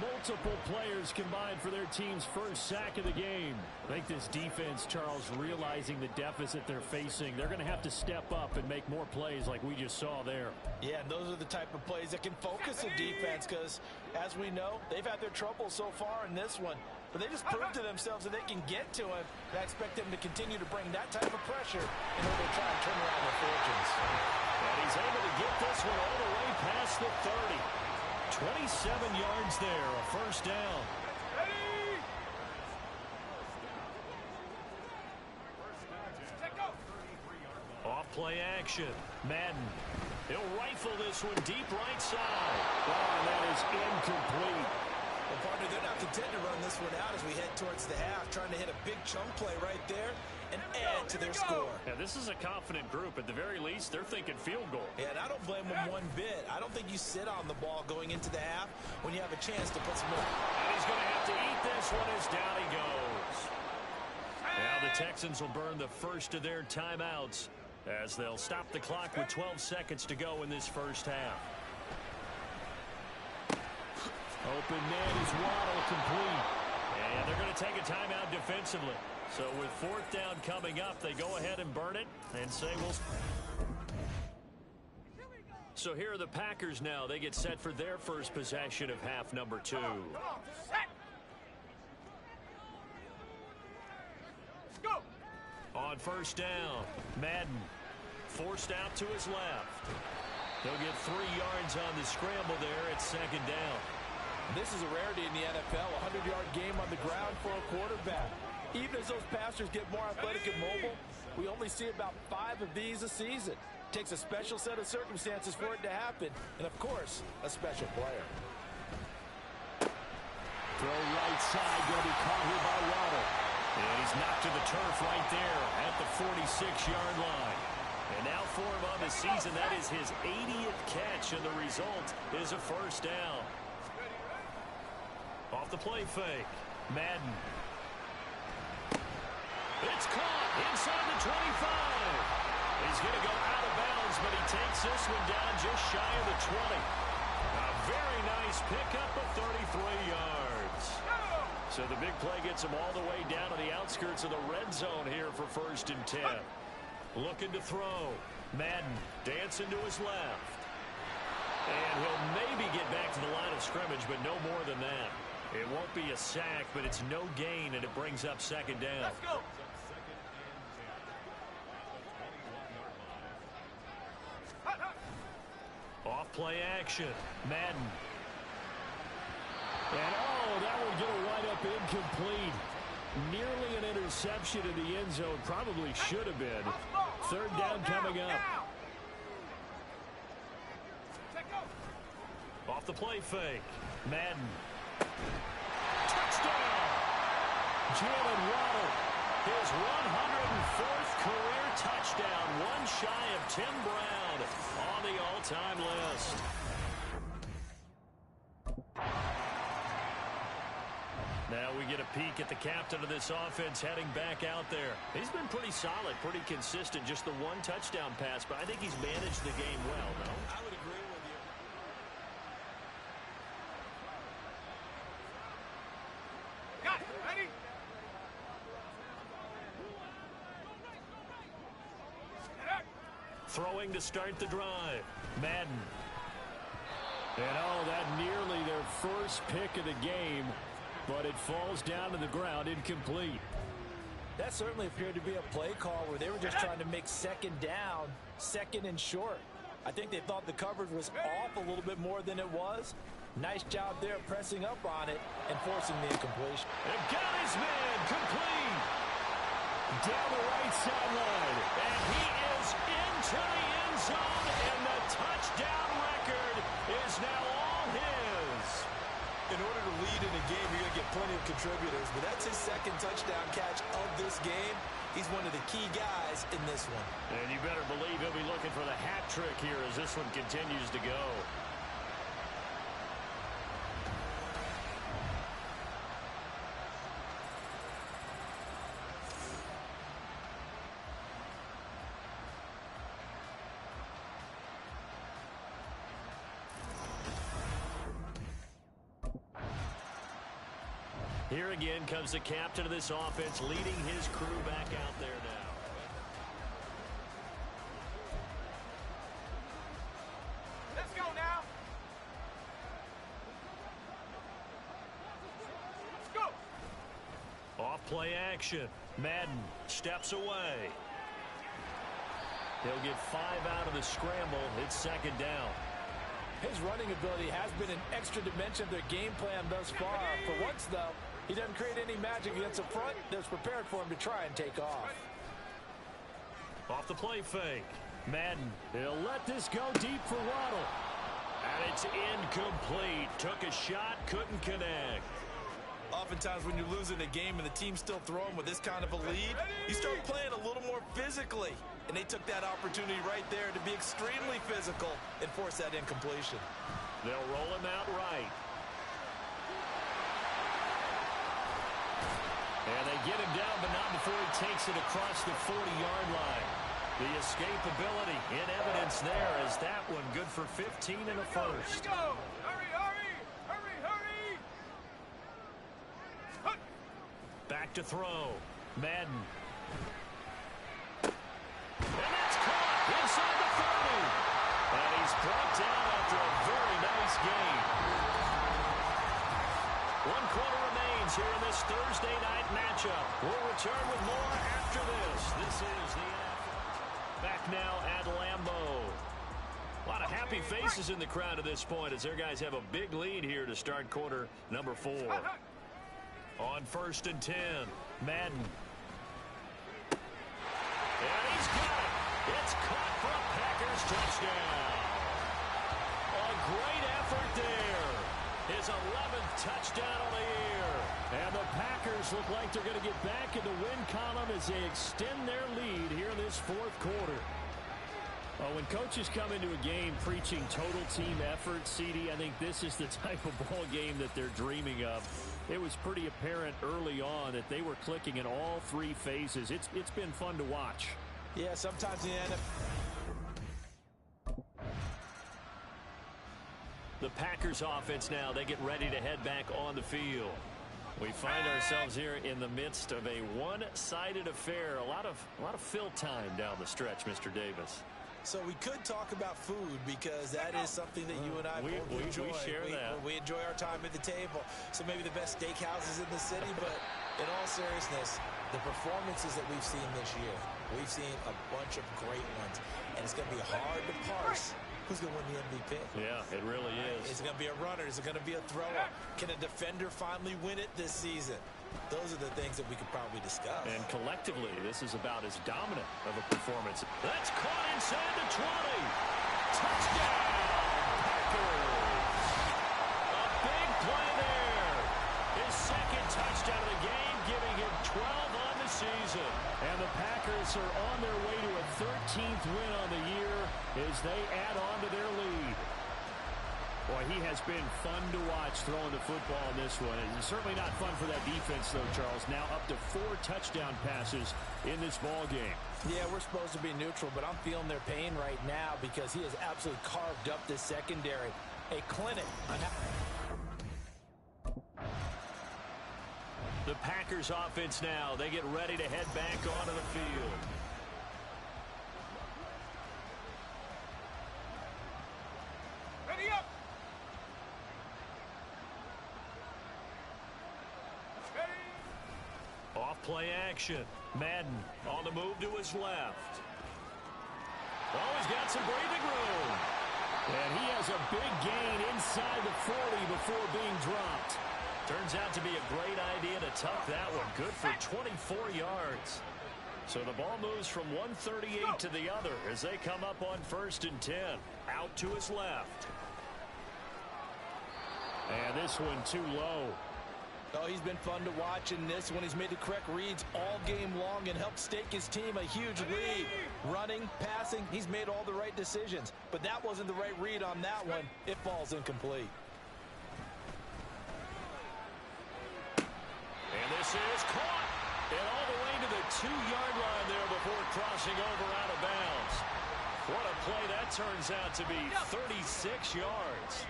Multiple players combined for their team's first sack of the game. I think this defense, Charles, realizing the deficit they're facing, they're going to have to step up and make more plays like we just saw there. Yeah, and those are the type of plays that can focus a defense because, as we know, they've had their trouble so far in this one. But they just proved to themselves that they can get to him. I expect them to continue to bring that type of pressure in order to try and turn around their fortunes. And he's able to get this one all the way past the 30. 27 yards there, a first down. Ready. Off play action. Madden. He'll rifle this one deep right side. Oh, and that is incomplete. Well, partner, they're not content to run this one out as we head towards the half, trying to hit a big chunk play right there and add to their score. Yeah, this is a confident group. At the very least, they're thinking field goal. Yeah, and I don't blame them one bit. I don't think you sit on the ball going into the half when you have a chance to put some more. And he's going to have to eat this one as down he goes. Now the Texans will burn the first of their timeouts as they'll stop the clock with 12 seconds to go in this first half. Open man is Waddle, complete. And they're going to take a timeout defensively. So with 4th down coming up, they go ahead and burn it and say we'll... So here are the Packers now. They get set for their first possession of half number 2. Go. On first down, Madden forced out to his left. He'll get 3 yards on the scramble there at second down. This is a rarity in the NFL, a 100-yard game on the ground for a quarterback. Even as those passers get more athletic and mobile, we only see about 5 of these a season. It takes a special set of circumstances for it to happen, and of course, a special player. Throw right side, going to be caught here by Waddle. And he's knocked to the turf right there at the 46-yard line. And now for him on the season, that is his 80th catch, and the result is a first down. Off the play fake, Madden. It's caught inside the 25. He's going to go out of bounds, but he takes this one down just shy of the 20. A very nice pickup of 33 yards. So the big play gets him all the way down to the outskirts of the red zone here for 1st and 10. Looking to throw. Madden dancing to his left. And he'll maybe get back to the line of scrimmage, but no more than that. It won't be a sack, but it's no gain, and it brings up second down. Let's go. Off play action. Madden. And, oh, that one going to wind up incomplete. Nearly an interception in the end zone. Probably should have been. Third down coming up. Off the play fake. Madden. Touchdown! Jalen Waddle. His 104th career touchdown. One shy of Tim Brown on the all-time list. Now we get a peek at the captain of this offense heading back out there. He's been pretty solid, pretty consistent. Just the one touchdown pass, but I think he's managed the game well, no? I would agree with you. Got it. Ready? Throwing to start the drive. Madden. And, oh, that nearly their first pick of the game, but it falls down to the ground incomplete. That certainly appeared to be a play call where they were just trying to make second down, second and short. I think they thought the coverage was off a little bit more than it was. Nice job there pressing up on it and forcing the incompletion. And got his man complete. Down the right sideline. And he is into the end zone, and the touchdown record is now all his. In order to lead in a game, you're going to get plenty of contributors, but that's his second touchdown catch of this game. He's one of the key guys in this one. And you better believe he'll be looking for the hat trick here as this one continues to go. Here again comes the captain of this offense, leading his crew back out there now. Let's go now. Let's go. Off play action. Madden steps away. He'll get 5 out of the scramble. It's second down. His running ability has been an extra dimension of their game plan thus far. For once, though, he doesn't create any magic against the front that's prepared for him to try and take off. Off the play fake. Madden. He'll let this go deep for Waddle. And it's incomplete. Took a shot, couldn't connect. Oftentimes when you're losing a game and the team's still throwing with this kind of a lead, you start playing a little more physically. And they took that opportunity right there to be extremely physical and force that incompletion. They'll roll him out right. And they get him down, but not before he takes it across the 40-yard line. The escapability in evidence there as that one good for 15 and a first. Here we go. Hurry, hurry. Hurry, hurry. Back to throw. Madden. And that's caught inside the 30. And he's brought down after a very nice gain. 1 quarter remains here in this Thursday night matchup. We'll return with more after this. This is the NFL. Back now at Lambeau. A lot of happy faces in the crowd at this point as their guys have a big lead here to start quarter number 4. On 1st and 10, Madden. And he's got it. It's caught for a Packers touchdown. A great effort there. His 11th touchdown of the year. And the Packers look like they're going to get back in the win column as they extend their lead here in this 4th quarter. When coaches come into a game preaching total team effort, CD, I think this is the type of ball game that they're dreaming of. It was pretty apparent early on that they were clicking in all 3 phases. It's been fun to watch. Yeah, sometimes in the end. The Packers offense now, they get ready to head back on the field. We find ourselves here in the midst of a one-sided affair. A lot of fill time down the stretch, Mr. Davis. So we could talk about food because that is something that you and I both enjoy. We share that. We enjoy our time at the table. So maybe the best steakhouses in the city, but in all seriousness, the performances that we've seen this year, we've seen a bunch of great ones, and it's going to be hard to parse who's going to win the MVP. Yeah, it really is. Is it going to be a runner? Is it going to be a thrower? Can a defender finally win it this season? Those are the things that we could probably discuss. And collectively, this is about as dominant of a performance. That's caught inside the 20. Touchdown, Packers. A big play there. His second touchdown of the game, giving him 12 on the season. And the Packers are on their way to a 13th win on the year as they add on to their lead. Boy, he has been fun to watch throwing the football in this one. It's certainly not fun for that defense, though, Charles. Now up to 4 touchdown passes in this ball game. Yeah, we're supposed to be neutral, but I'm feeling their pain right now because he has absolutely carved up this secondary. A clinic. The Packers offense now. They get ready to head back onto the field. Ready up. Off play action. Madden on the move to his left. Oh, he's got some breathing room. And he has a big gain inside the 40 before being dropped. Turns out to be a great idea to tuck that one. Good for 24 yards. So the ball moves from 138 to the other as they come up on 1st and 10. Out to his left. And this one too low. Oh, he's been fun to watch in this one. He's made the correct reads all game long and helped stake his team a huge lead. Running, passing, he's made all the right decisions. But that wasn't the right read on that one. It falls incomplete. And this is caught. And all the way to the 2-yard line there before crossing over out of bounds. What a play that turns out to be. 36 yards.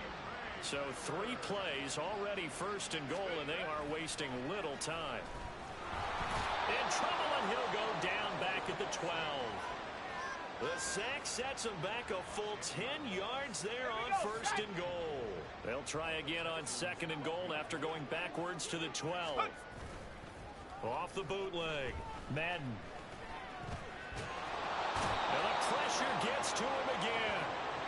So 3 plays, already 1st and goal, and they are wasting little time. In trouble, and he'll go down back at the 12. The sack sets him back a full 10 yards there on 1st and goal. They'll try again on 2nd and goal after going backwards to the 12. Off the bootleg, Madden. And the pressure gets to him again.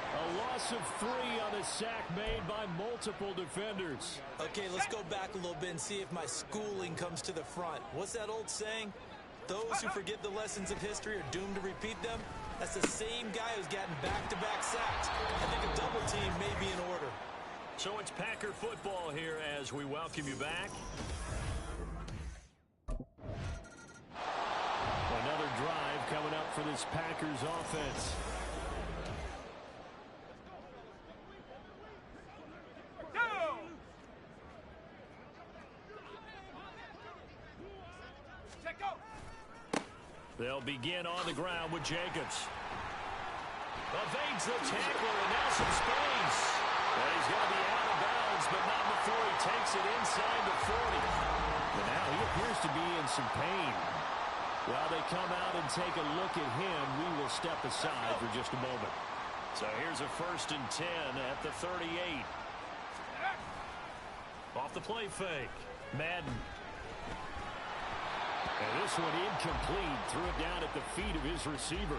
A loss of 3 on the sack made by multiple defenders. Okay, let's go back a little bit and see if my schooling comes to the front. What's that old saying? Those who forget the lessons of history are doomed to repeat them. That's the same guy who's gotten back-to-back sacks. I think a double team may be in order. So it's Packer football here as we welcome you back. Another drive coming up for this Packers offense. They'll begin on the ground with Jacobs. Evades the tackler, and now some space. Well, he's going to be out of bounds, but not before he takes it inside the 40. But now he appears to be in some pain. While they come out and take a look at him, we will step aside for just a moment. So here's a 1st and 10 at the 38. Off the play fake, Madden. And this one incomplete. Threw it down at the feet of his receiver.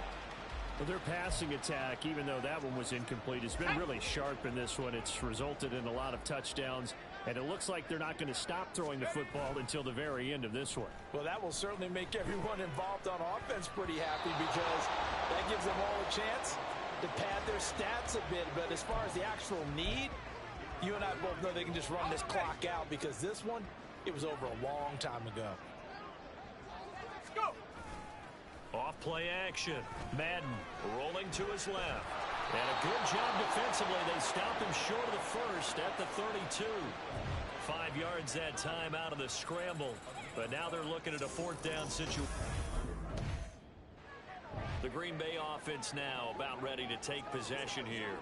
Well, their passing attack, even though that one was incomplete, has been really sharp in this one. It's resulted in a lot of touchdowns, and it looks like they're not going to stop throwing the football until the very end of this one. Well, that will certainly make everyone involved on offense pretty happy because that gives them all a chance to pad their stats a bit. But as far as the actual need, you and I both know they can just run this clock out because this one, it was over a long time ago. Off play action. Madden rolling to his left. And a good job defensively. They stopped him short of the 1st at the 32. 5 yards that time out of the scramble. But now they're looking at a 4th down situation. The Green Bay offense now about ready to take possession here.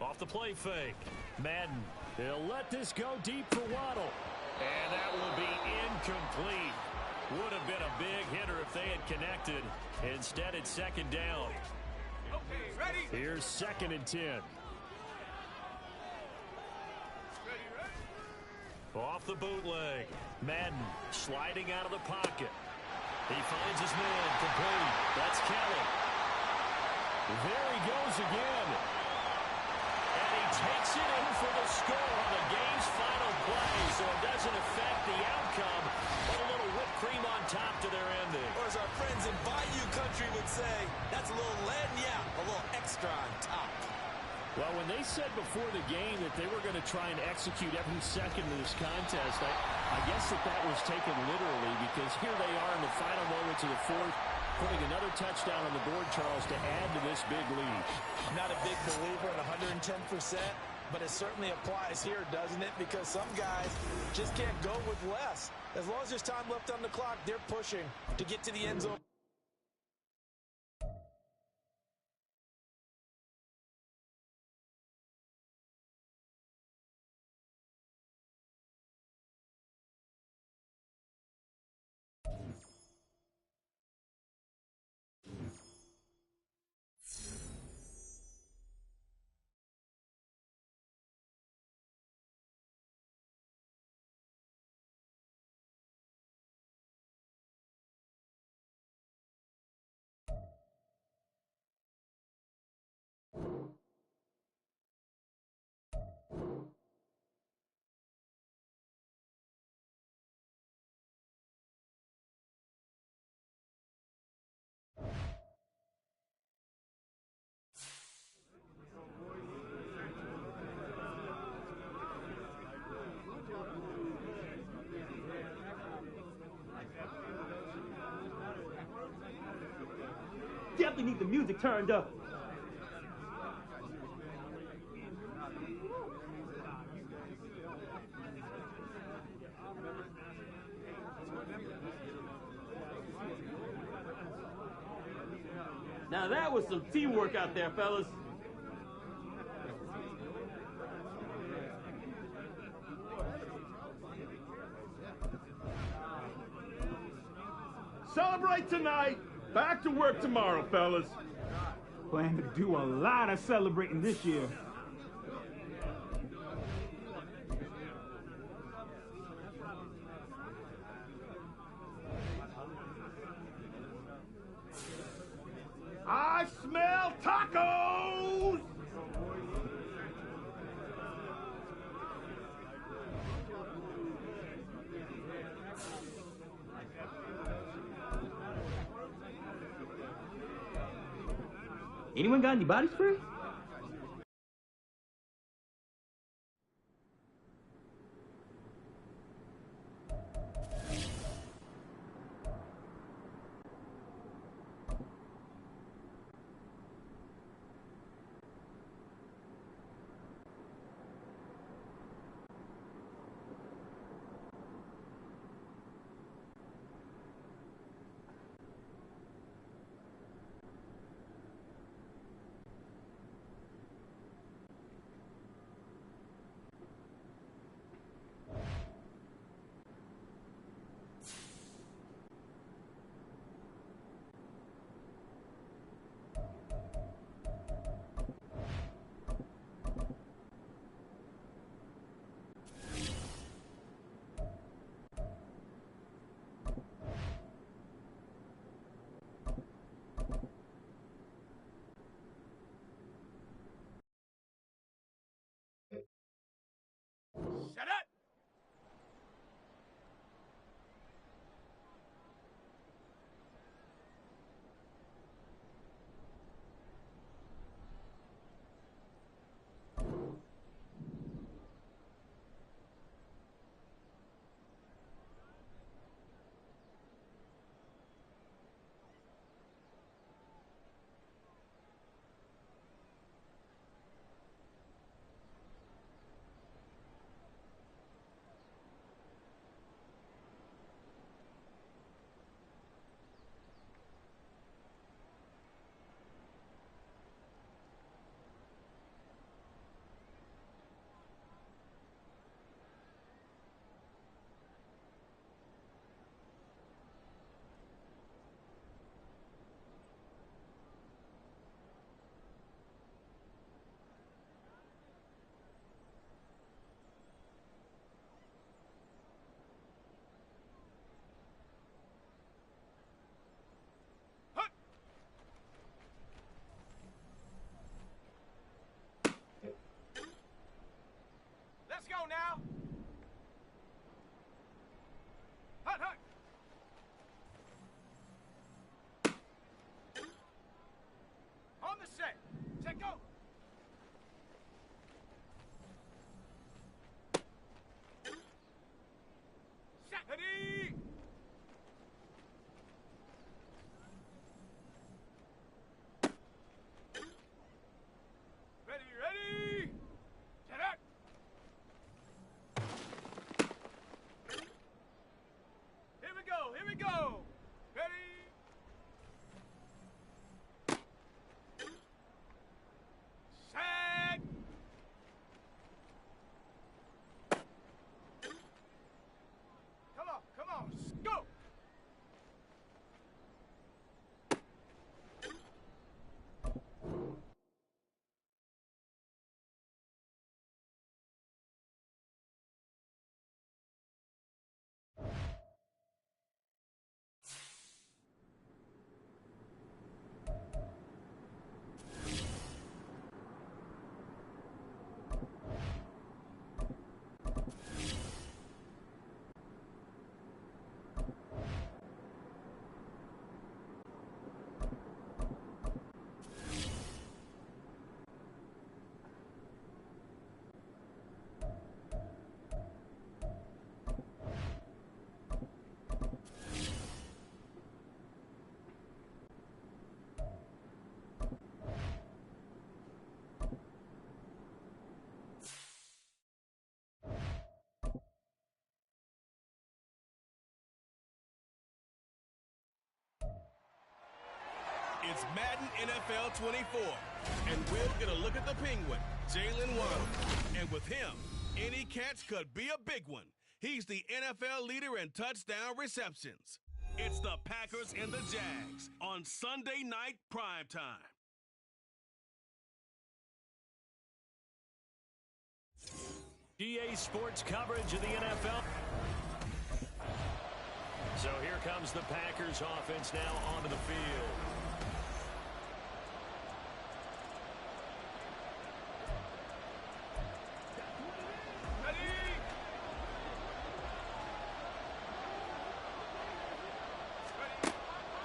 Off the play fake. Madden. He'll let this go deep for Waddle. And that will be incomplete. Would have been a big hitter if they had connected. Instead, it's second down. Okay, ready? Here's 2nd and 10. Off the bootleg. Madden sliding out of the pocket. He finds his man complete. That's Kelly. There he goes again. And he takes it in for the score on the game's final play. So it doesn't affect the outcome, but a little whipped cream on top to their ending. Or as our friends in Bayou Country would say, that's a little lagniappe, a little extra on top. Well, when they said before the game that they were going to try and execute every second of this contest, I guess that was taken literally, because here they are in the final moments of the fourth, putting another touchdown on the board, Charles, to add to this big lead. I'm not a big believer in 110%, but it certainly applies here, doesn't it? Because some guys just can't go with less. As long as there's time left on the clock, they're pushing to get to the end zone. Definitely need the music turned up. Now that was some teamwork out there, fellas. Celebrate tonight. Back to work tomorrow, fellas. Plan to do a lot of celebrating this year. I smell tacos! Anyone got any body spray? It's Madden NFL 24, and we're going to look at the Penguin, Jalen Waddle. And with him, any catch could be a big one. He's the NFL leader in touchdown receptions. It's the Packers and the Jags on Sunday night primetime. EA Sports coverage of the NFL. So here comes the Packers offense now onto the field.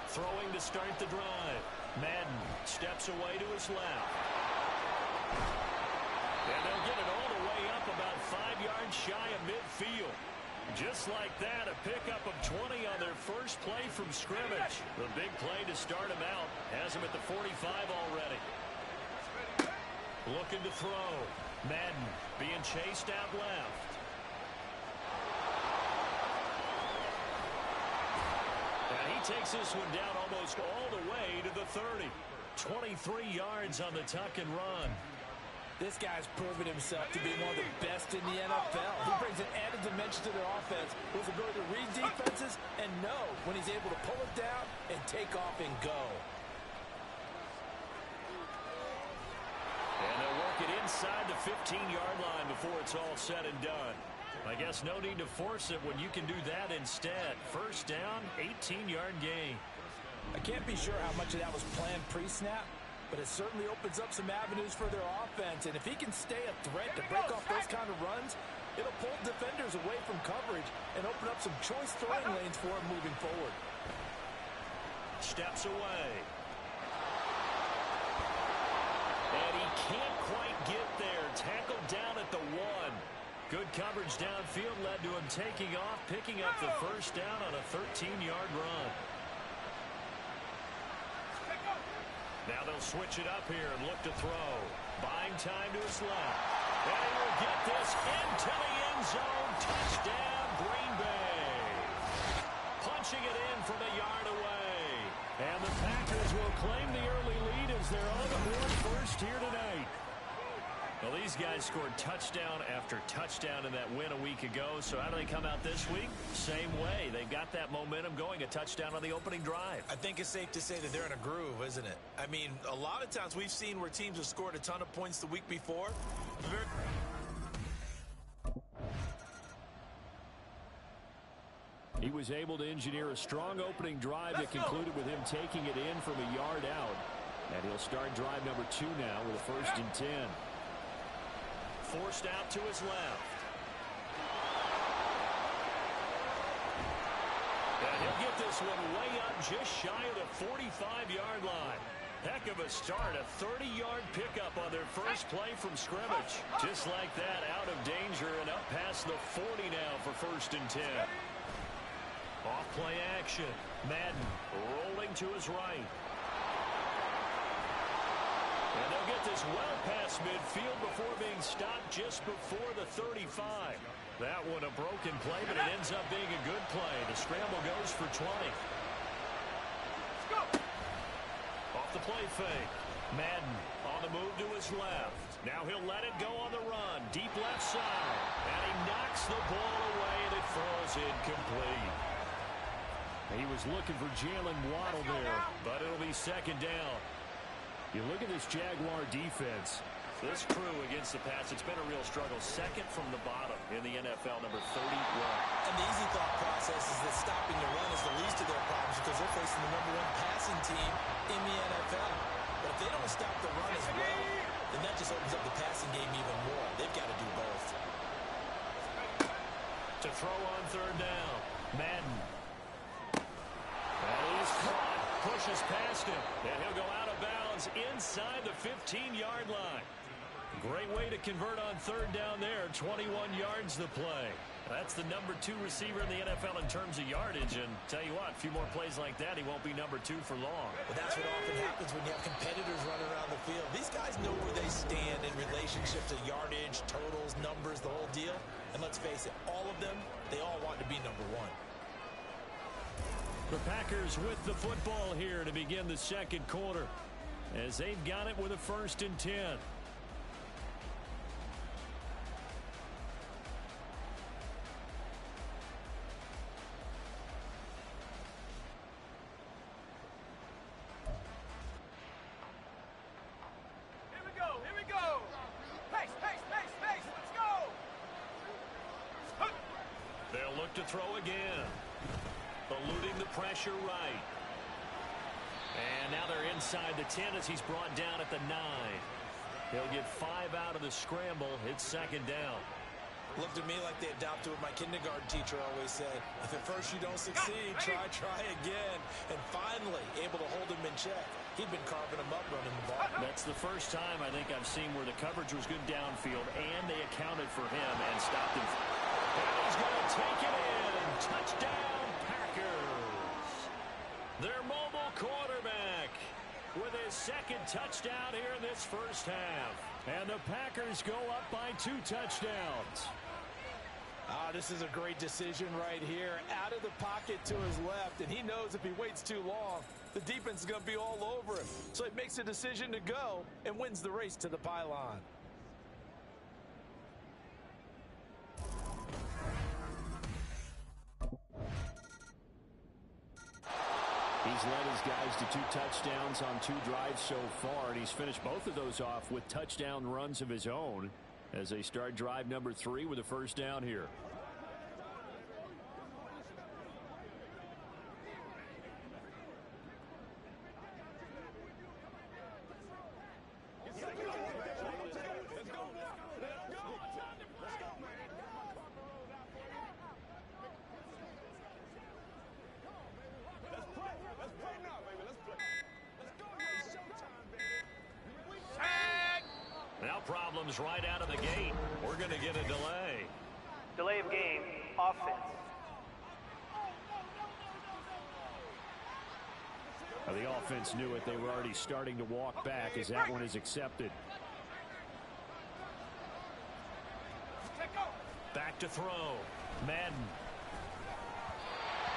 Throwing to start the drive. Madden steps away to his left. And they'll get it all the way up about 5 yards shy of midfield. Just like that, a pickup of 20 on their first play from scrimmage. The big play to start him out has him at the 45 already. Looking to throw. Madden being chased out left. And he takes this one down almost all the way to the 30. 23 yards on the tuck and run. This guy's proven himself to be one of the best in the NFL. He brings an added dimension to their offense with his ability to read defenses and know when he's able to pull it down and take off and go. And they'll work it inside the 15-yard line before it's all said and done. I guess no need to force it when you can do that instead. First down, 18-yard gain. I can't be sure how much of that was planned pre-snap, but it certainly opens up some avenues for their offense. And if he can stay a threat to break off those kind of runs, it'll pull defenders away from coverage and open up some choice throwing lanes for him moving forward. Steps away. And he can't quite get there. Tackled down at the 1. Good coverage downfield led to him taking off, picking up the first down on a 13-yard run. Now they'll switch it up here and look to throw. Buying time to his left. And he will get this into the end zone. Touchdown, Green Bay. Punching it in from a yard away. And the Packers will claim the early lead as they're on the board first here tonight. Well, these guys scored touchdown after touchdown in that win a week ago. So how do they come out this week? Same way. They've got that momentum going, a touchdown on the opening drive. I think it's safe to say that they're in a groove, isn't it? I mean, a lot of times we've seen where teams have scored a ton of points the week before. He was able to engineer a strong opening drive that concluded with him taking it in from a yard out. And he'll start drive number 2 now with a 1st and 10. Forced out to his left. And he'll get this one way up just shy of the 45-yard line. Heck of a start, a 30-yard pickup on their first play from scrimmage. Just like that, out of danger and up past the 40 now for 1st and 10. Off play action. Madden rolling to his right. And they'll get this well past midfield before being stopped just before the 35. That one a broken play, but it ends up being a good play. The scramble goes for 20. Off the play fake. Madden on the move to his left. Now he'll let it go on the run. Deep left side. And he knocks the ball away, and it falls incomplete. He was looking for Jalen Waddle there, but it'll be 2nd down. You look at this Jaguar defense. This crew against the pass, it's been a real struggle. 2nd from the bottom in the NFL, number 31. And the easy thought process is that stopping the run is the least of their problems because they're facing the #1 passing team in the NFL. But if they don't stop the run as well, then that just opens up the passing game even more. They've got to do both. To throw on 3rd down, Madden. And he's caught. Pushes past him, and he'll go out of bounds inside the 15-yard line. Great way to convert on 3rd down there. 21 yards the play. That's the number 2 receiver in the NFL in terms of yardage, and tell you what, a few more plays like that, he won't be number 2 for long. But that's what often happens when you have competitors running around the field. These guys know where they stand in relationship to yardage, totals, numbers, the whole deal. And let's face it, all of them, they all want to be number 1. The Packers with the football here to begin the second quarter, as they've got it with a 1st and 10. Here we go. Pace, let's go. They'll look to throw again. Eluding the pressure right. And now they're inside the 10 as he's brought down at the 9. He'll get 5 out of the scramble. It's 2nd down. Looked to me like they adopted what my kindergarten teacher always said. If at first you don't succeed, try again. And finally, able to hold him in check. He'd been carving him up running the ball. That's the first time I think I've seen where the coverage was good downfield, and they accounted for him and stopped him. And he's going to take it in. Touchdown, Packers. Their mobile quarterback with his 2nd touchdown here in this first half. And the Packers go up by 2 touchdowns. This is a great decision right here. Out of the pocket to his left, and he knows if he waits too long, the defense is going to be all over him. So he makes a decision to go and wins the race to the pylon. He's led his guys to 2 touchdowns on 2 drives so far, and he's finished both of those off with touchdown runs of his own as they start drive number 3 with a 1st down here. Now problems right out of the gate. We're going to get a delay. Delay of game, offense. Well, the offense knew it. They were already starting to walk back as that one is accepted. Back to throw. Madden.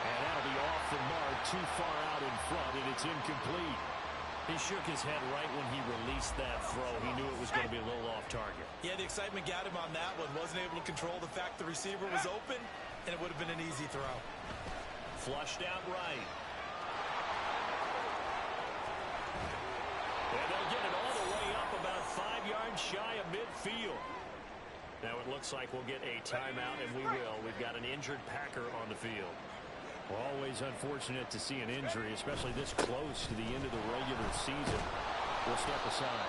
And that'll be off the mark, too far out in front, and it's incomplete. He shook his head right when he released that throw. He knew it was going to be a little off target. Yeah, the excitement got him on that one. Wasn't able to control the fact the receiver was open, and it would have been an easy throw. Flushed out right. And they'll get it all the way up about 5 yards shy of midfield. Now it looks like we'll get a timeout, and we will. We've got an injured Packer on the field. Always unfortunate to see an injury, especially this close to the end of the regular season. We'll step aside.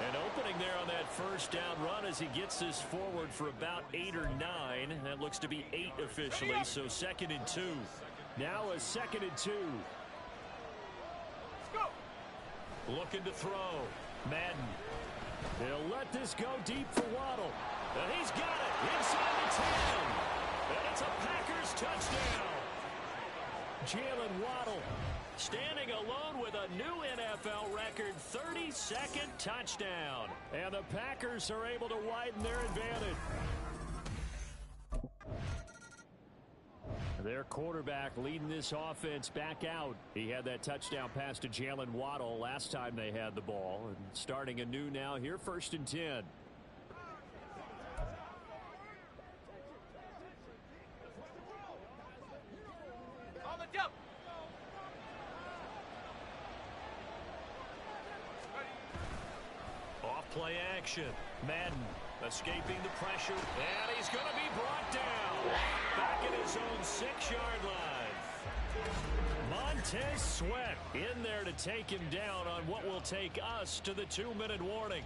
And opening there on that 1st down run as he gets this forward for about 8 or 9. That looks to be 8 officially, so 2nd and 2. Now a 2nd and 2. Looking to throw. Madden. They'll let this go deep for Waddle. And he's got it inside the 10. And it's a Packers touchdown. Jalen Waddle standing alone with a new NFL record 32nd touchdown. And the Packers are able to widen their advantage. Their quarterback leading this offense back out. He had that touchdown pass to Jalen Waddle last time they had the ball. And starting anew now here, 1st and 10. On the jump. Off play action. Madden escaping the pressure. And he's going to be brought down. Back at his own 6-yard line. Montez Sweat in there to take him down on what will take us to the 2-minute warning.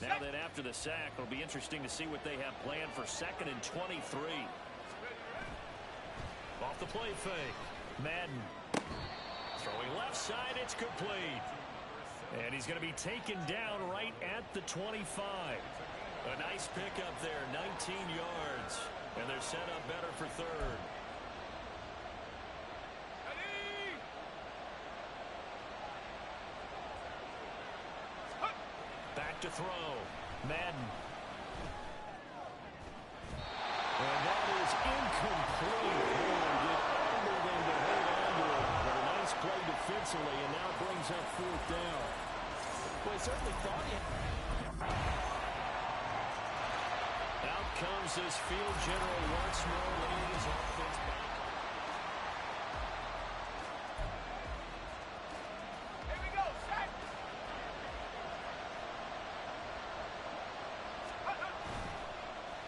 Now then, after the sack, it'll be interesting to see what they have planned for 2nd and 23. Off the play fake. Madden. Throwing left side, it's complete. And he's going to be taken down right at the 25. A nice pickup there, 19 yards. And they're set up better for 3rd. Back to throw. Madden. And that is incomplete. They did everything to hold on to it. But a nice play defensively, and now brings up fourth down. Well, he certainly thought he... Out comes this field general once more, leading his offense back. Here we go, set!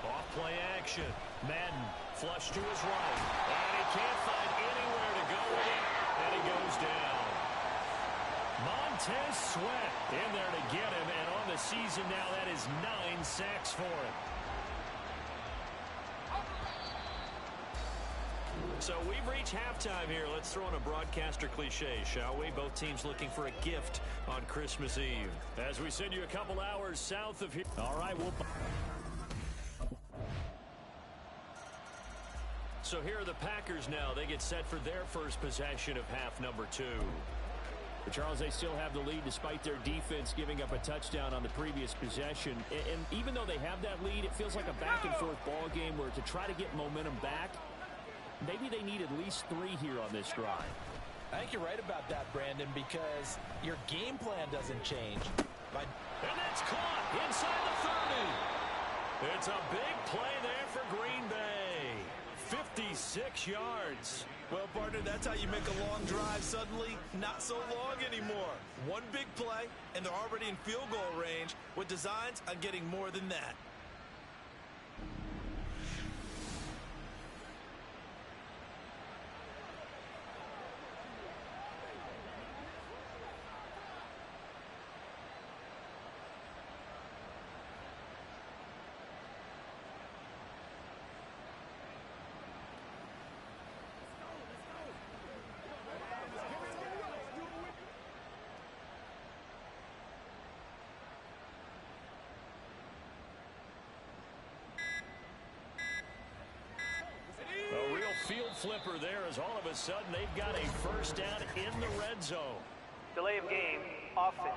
Off play action. Madden flush to his right. And he can't find anywhere to go with it. And he goes down. Montez Sweat in there to get him. And on the season now, that is 9 sacks for him. So we've reached halftime here. Let's throw in a broadcaster cliche, shall we? Both teams looking for a gift on Christmas Eve. As we send you a couple hours south of here. All right, So here are the Packers now. They get set for their first possession of half number 2. But Charles, they still have the lead despite their defense giving up a touchdown on the previous possession. And even though they have that lead, it feels like a back-and-forth ball game where to try to get momentum back, maybe they need at least 3 here on this drive. I think you're right about that, Brandon, because your game plan doesn't change. And that's caught inside the 30. It's a big play there for Green Bay. 56 yards. Well, partner, that's how you make a long drive suddenly not so long anymore. One big play, and they're already in field goal range with designs on getting more than that. A real field flipper there as all of a sudden they've got a first down in the red zone. Delay of game, offense.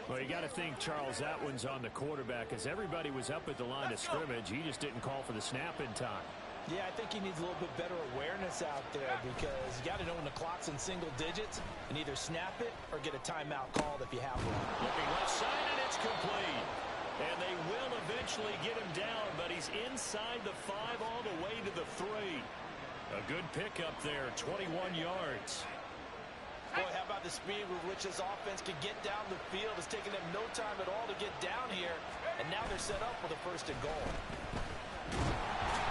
Well, you got to think, Charles, that one's on the quarterback as everybody was up at the line of scrimmage. He just didn't call for the snap in time. Yeah, I think he needs a little bit better awareness out there because you got to know when the clock's in single digits and either snap it or get a timeout called if you have one. Looking left side, and it's complete. And they will eventually get him down, but he's inside the 5 all the way to the 3. A good pickup there, 21 yards. Boy, how about the speed with which this offense could get down the field? It's taken them no time at all to get down here, and now they're set up with a first and goal.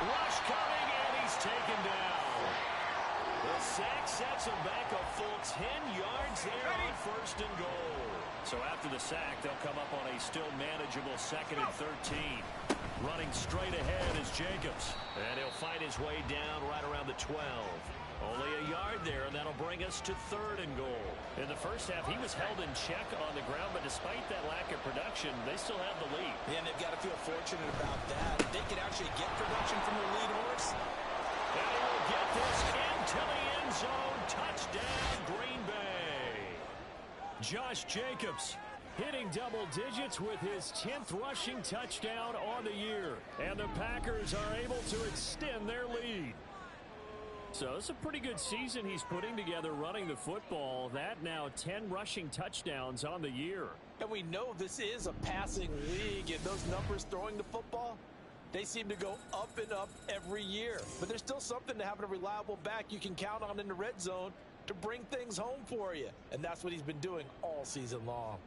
Rush coming, and he's taken down. The sack sets him back a full 10 yards there on first and goal. So after the sack, they'll come up on a still manageable 2nd and 13. Running straight ahead is Jacobs. And he'll find his way down right around the 12. Only a yard there, and that'll bring us to 3rd and goal. In the first half, he was held in check on the ground, but despite that lack of production, they still have the lead. Yeah, and they've got to feel fortunate about that. They could actually get production from their lead horse. And he will get this into the end zone. Touchdown, Green Bay. Josh Jacobs hitting double digits with his 10th rushing touchdown on the year. And the Packers are able to extend their lead. So it's a pretty good season he's putting together running the football. That now 10 rushing touchdowns on the year. And we know this is a passing league, and those numbers throwing the football, they seem to go up and up every year. But there's still something to having a reliable back you can count on in the red zone to bring things home for you. And that's what he's been doing all season long.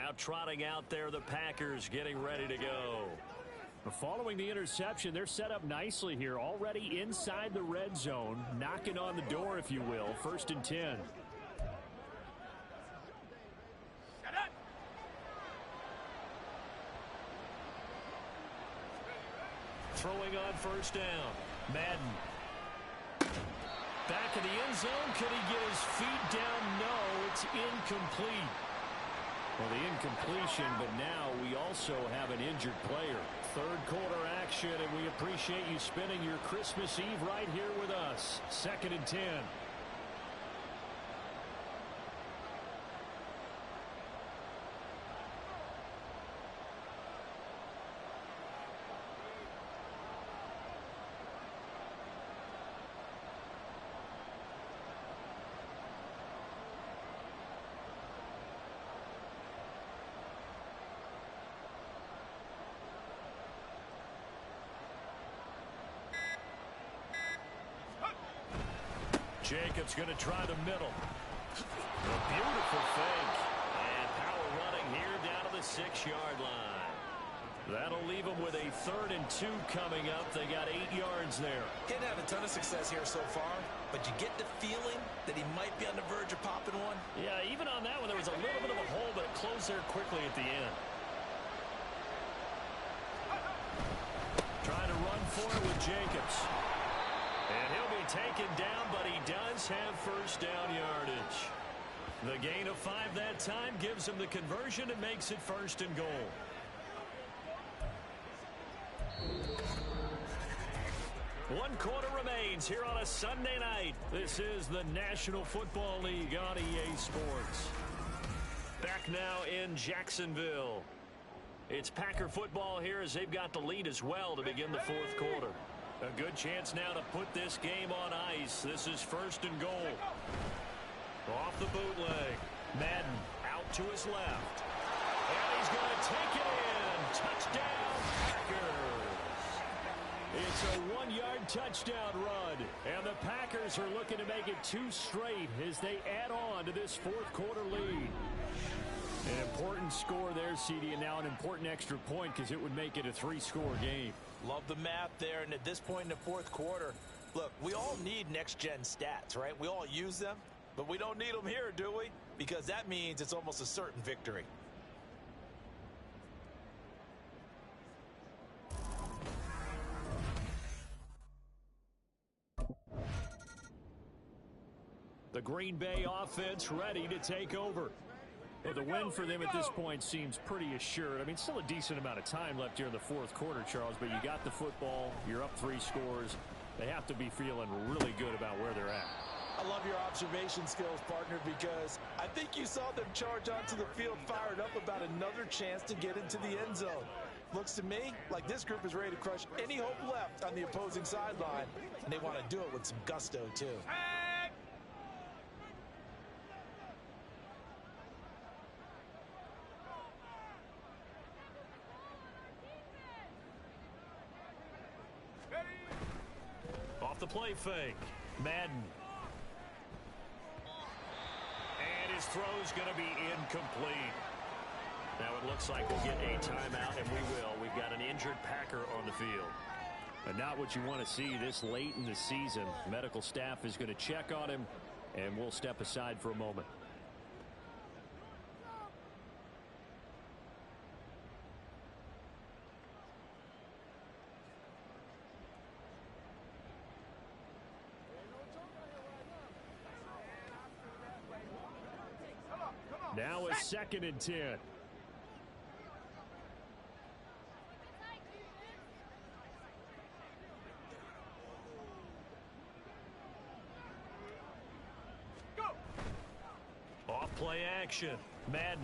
Now trotting out there, the Packers getting ready to go. Following the interception, they're set up nicely here, already inside the red zone, knocking on the door, if you will. 1st and 10. Throwing on 1st down. Madden. Back in the end zone. Could he get his feet down? No, it's incomplete. Well, the incompletion, but now we also have an injured player. 3rd quarter action, and we appreciate you spending your Christmas Eve right here with us. 2nd and 10. Jacobs going to try the middle. A beautiful fake. And power running here down to the 6-yard line. That'll leave them with a 3rd and 2 coming up. They got 8 yards there. He didn't have a ton of success here so far, but you get the feeling that he might be on the verge of popping one. Yeah, even on that one, there was a little bit of a hole, but it closed there quickly at the end. Trying to run for it with Jacobs. And he'll be taken down, but he does have 1st down yardage. The gain of 5 that time gives him the conversion and makes it 1st and goal. One quarter remains here on a Sunday night. This is the National Football League on EA Sports. Back now in Jacksonville. It's Packer football here as they've got the lead as well to begin the 4th quarter. A good chance now to put this game on ice. This is 1st and goal. Off the bootleg. Madden out to his left. And he's going to take it in. Touchdown, Packers. It's a 1-yard touchdown run. And the Packers are looking to make it 2 straight as they add on to this 4th quarter lead. An important score there, CD, and now an important extra point because it would make it a 3-score game. Love the math there, and at this point in the 4th quarter, look, we all need next-gen stats, right? We all use them, but we don't need them here, do we? Because that means it's almost a certain victory. The Green Bay offense ready to take over. Well, the win for them at this point seems pretty assured. I mean, still a decent amount of time left here in the 4th quarter, Charles, but you got the football. You're up 3 scores. They have to be feeling really good about where they're at. I love your observation skills, partner, because I think you saw them charge onto the field fired up about another chance to get into the end zone. Looks to me like this group is ready to crush any hope left on the opposing sideline, and they want to do it with some gusto, too. Off the play fake. Madden. And his throw's going to be incomplete. Now it looks like we'll get a timeout, and we will. We've got an injured Packer on the field. And not what you want to see this late in the season. Medical staff is going to check on him, and we'll step aside for a moment. Now a 2nd and 10. Off play action. Madden.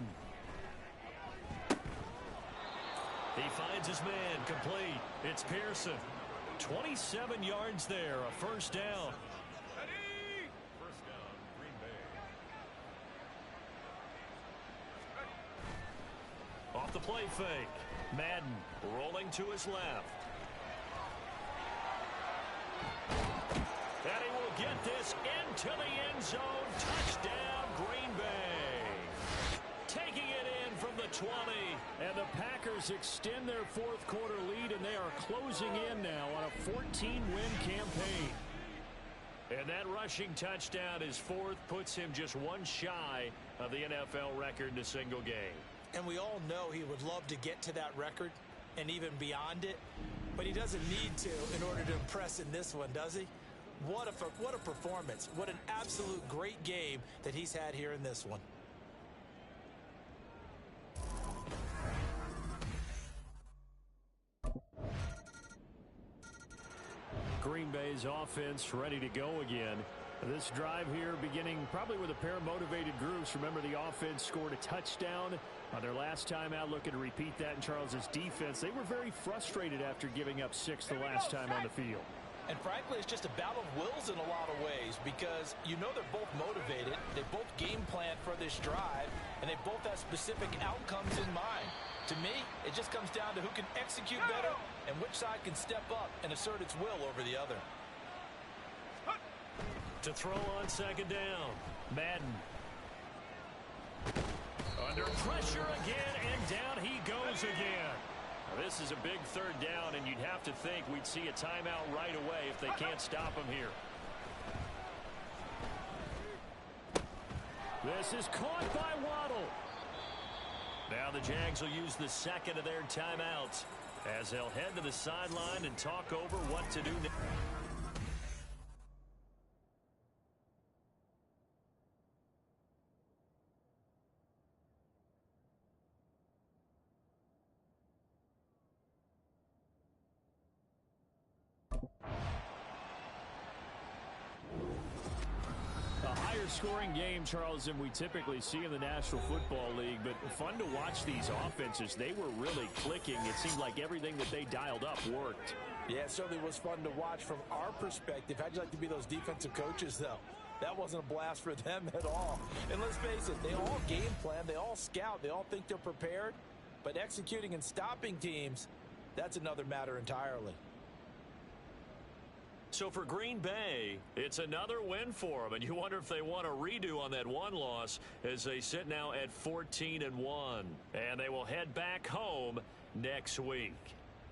He finds his man. Complete. It's Pearson. 27 yards there. A 1st down. Off the play fake. Madden rolling to his left. And he will get this into the end zone. Touchdown, Green Bay. Taking it in from the 20. And the Packers extend their fourth quarter lead, and they are closing in now on a 14-win campaign. And that rushing touchdown, his fourth, puts him just one shy of the NFL record in a single game. And we all know he would love to get to that record and even beyond it, but he doesn't need to in order to impress in this one, does he? What a performance. What an absolute great game that he's had here in this one. Green Bay's offense ready to go again. This drive here beginning probably with a pair of motivated groups. Remember, the offense scored a touchdown on their last time out. Looking to repeat that in Charles's defense. They were very frustrated after giving up 6 the last time on the field. And frankly, it's just a battle of wills in a lot of ways, because you know they're both motivated. They both game plan for this drive, and they both have specific outcomes in mind. To me, it just comes down to who can execute better and which side can step up and assert its will over the other. To throw on second down, Madden. Under pressure again, and down he goes again. Now, this is a big third down, and you'd have to think we'd see a timeout right away if they can't stop him here. This is caught by Waddle. Now the Jags will use the second of their timeouts as they'll head to the sideline and talk over what to do next. Scoring game, Charles, than we typically see in the National Football League, but fun to watch these offenses. They were really clicking. It seemed like everything that they dialed up worked. Yeah, it certainly was fun to watch from our perspective. How'd you like to be those defensive coaches, though? That wasn't a blast for them at all. And let's face it, they all game plan, they all scout, they all think they're prepared, but executing and stopping teams, that's another matter entirely. So for Green Bay, it's another win for them, and you wonder if they want a redo on that one loss as they sit now at 14-1, and they will head back home next week.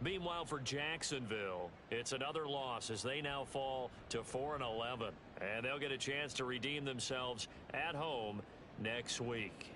Meanwhile, for Jacksonville, it's another loss as they now fall to 4-11, and they'll get a chance to redeem themselves at home next week.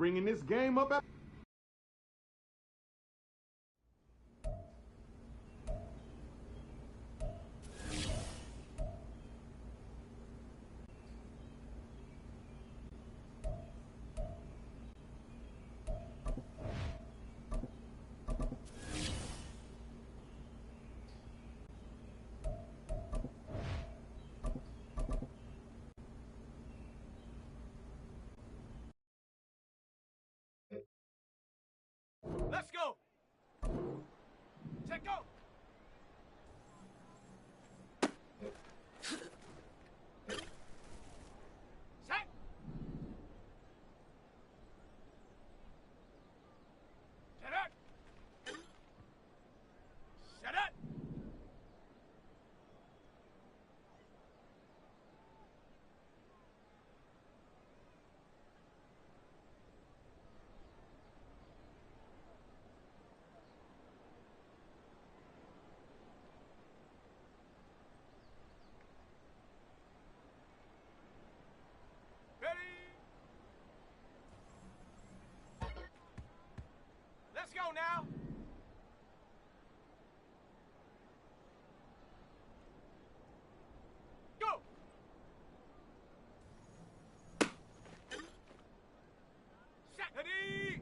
bringing this game up. Let's go. Check go. Set. Set up. Set up. Let's go now. Go. Set. Ready.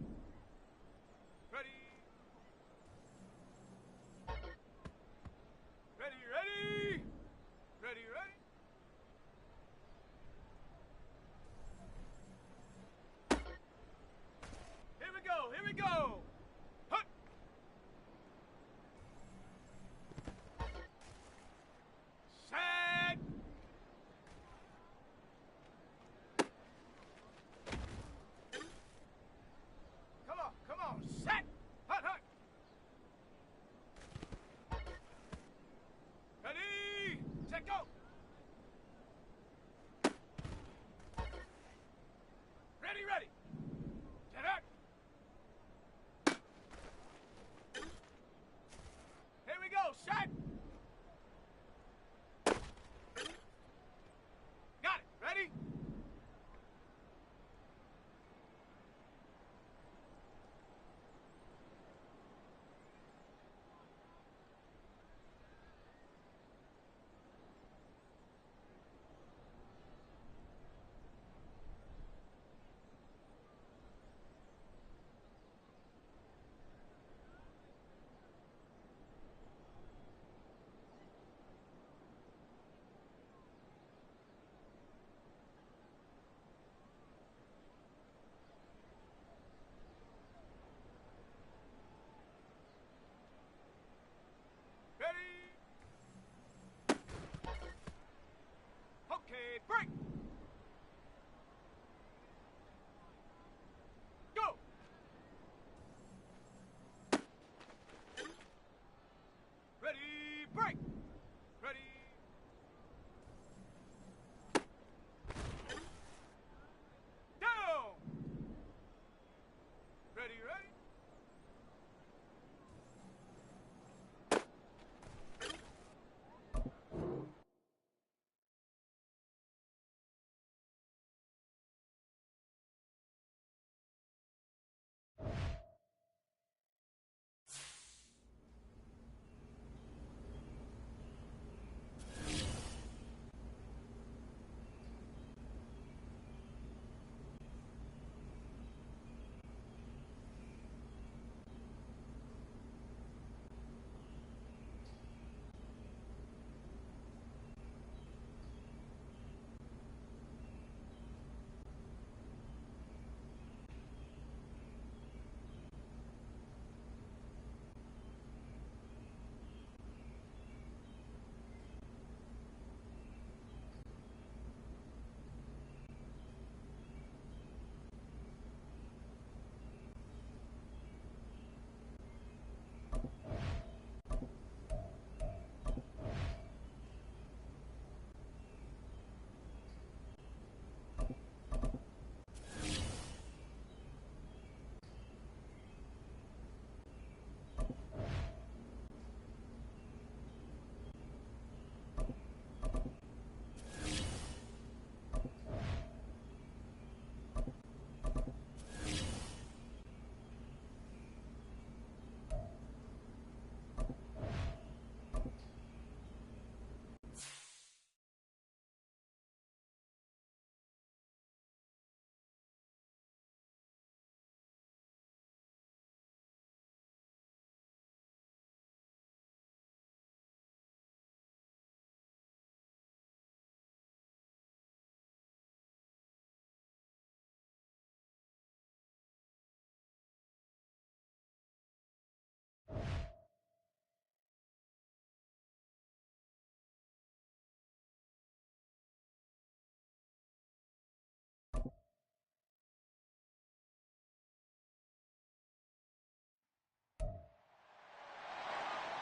Ready. Ready, ready. Ready, ready. Here we go. Here we go. Hut.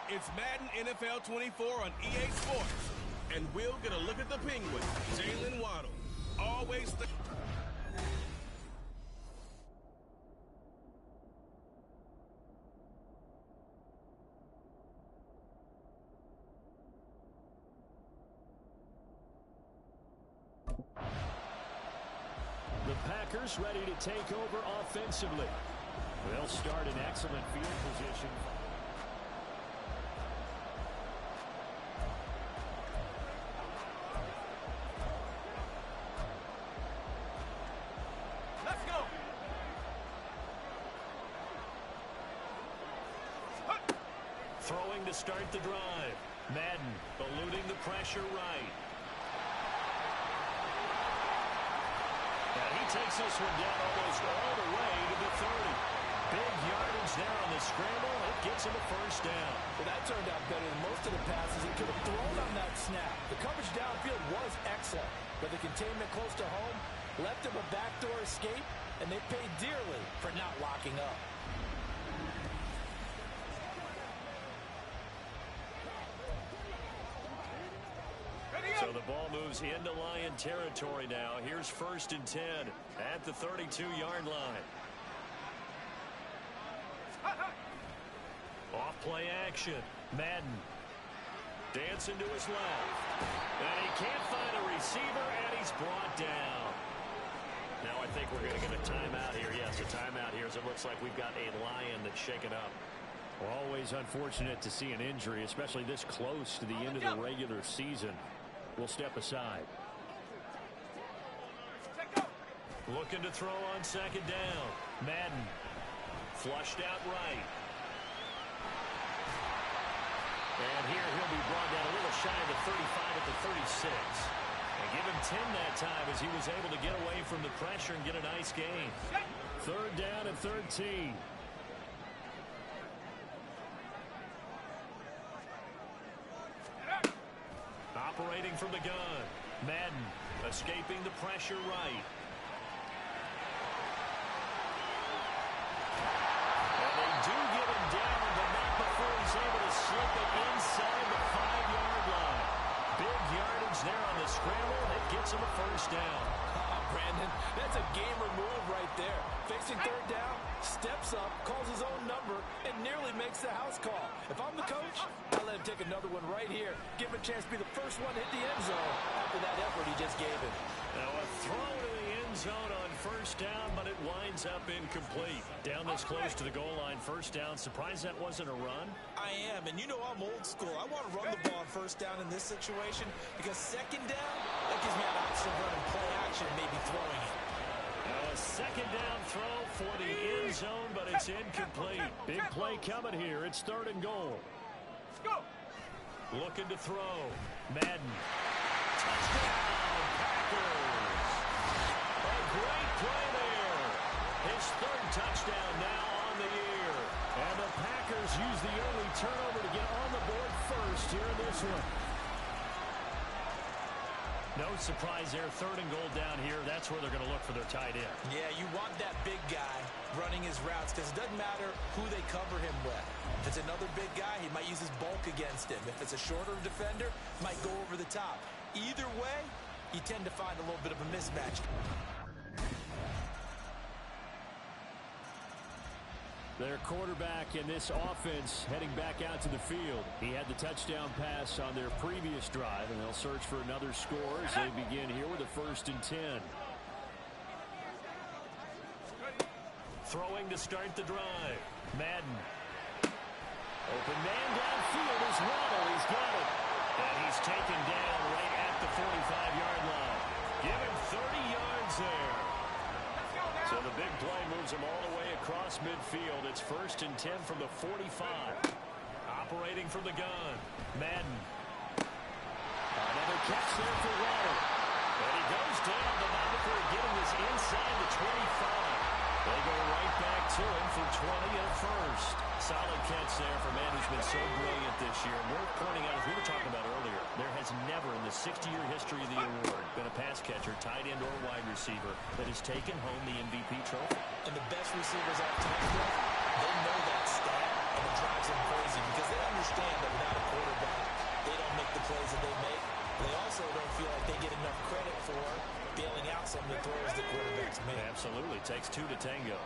It's Madden NFL 24 on EA Sports. And we'll get a look at the Penguin, Jalen Waddle. Always The Packers ready to take over offensively. They'll start in excellent field position. Let's go. Throwing to start the drive. Madden eluding the pressure right. And he takes this one down almost all the way to the 30. Big yardage there on the scramble. It gets him a first down. Well, that turned out better than most of the passes he could have thrown on that snap. The coverage downfield was excellent, but the containment close to home left him a backdoor escape, and they paid dearly for not locking up. So the ball moves into Lion territory now. Here's 1st and 10 at the 32-yard line. Off play action. Madden dancing to his left. And he can't find a receiver, and he's brought down. Now I think we're going to get a timeout here. Yes, a timeout here as it looks like we've got a Lion that's shaken up. Always unfortunate to see an injury, especially this close to the end of the regular season. We'll step aside. Looking to throw on 2nd down. Madden flushed out right. And here he'll be brought down a little shy of the 35 at the 36. And give him 10 that time as he was able to get away from the pressure and get a nice gain. 3rd down and 13. Operating from the gun. Madden escaping the pressure right. And they do get him down, but not before he's able to slip it inside the 5-yard line. Big yardage there on the scramble. It gets him a first down. Brandon, that's a gamer move right there. Facing 3rd down, steps up, calls his own number, and nearly makes the house call. If I'm the coach, I'll let him take another one right here. Give him a chance to be the first one to hit the end zone after that effort he just gave him. Now a throw to the end zone on 1st down, but it winds up incomplete. Down this close to the goal line, 1st down. Surprised that wasn't a run? I am, and you know I'm old school. I want to run the ball on 1st down in this situation because 2nd down, that gives me an option of running play action and maybe throwing it. Now a 2nd down throw for the end zone, but it's incomplete. Big play coming here. It's 3rd and goal. Let's go. Looking to throw. Madden. Touchdown, Packers. A great play there. His 3rd touchdown now on the year. And the Packers use the early turnover to get on the board first here in this one. No surprise there. 3rd and goal down here. That's where they're going to look for their tight end. Yeah, you want that big guy running his routes because it doesn't matter who they cover him with. If it's another big guy, he might use his bulk against him. If it's a shorter defender, might go over the top. Either way, you tend to find a little bit of a mismatch. Their quarterback in this offense heading back out to the field. He had the touchdown pass on their previous drive, and they'll search for another score as they begin here with a 1st and 10. Throwing to start the drive. Madden. Open man downfield is Waddle. He's got it. And he's taken down right at the 45-yard line. Give him 30 yards there. So the big play moves him all the way across midfield. It's 1st and 10 from the 45. Operating from the gun. Madden. Another catch there for Waddle. And he goes down, but not before getting this inside the 25. They go right back to him for 20 and a first. Solid catch there for man who's been so brilliant this year. And worth pointing out, as we were talking about earlier, there has never in the 60-year history of the award been a pass catcher, tight end, or wide receiver that has taken home the MVP trophy. And the best receivers I've talked with, they know that stat, and it drives them crazy because they understand Absolutely. Takes two to tango.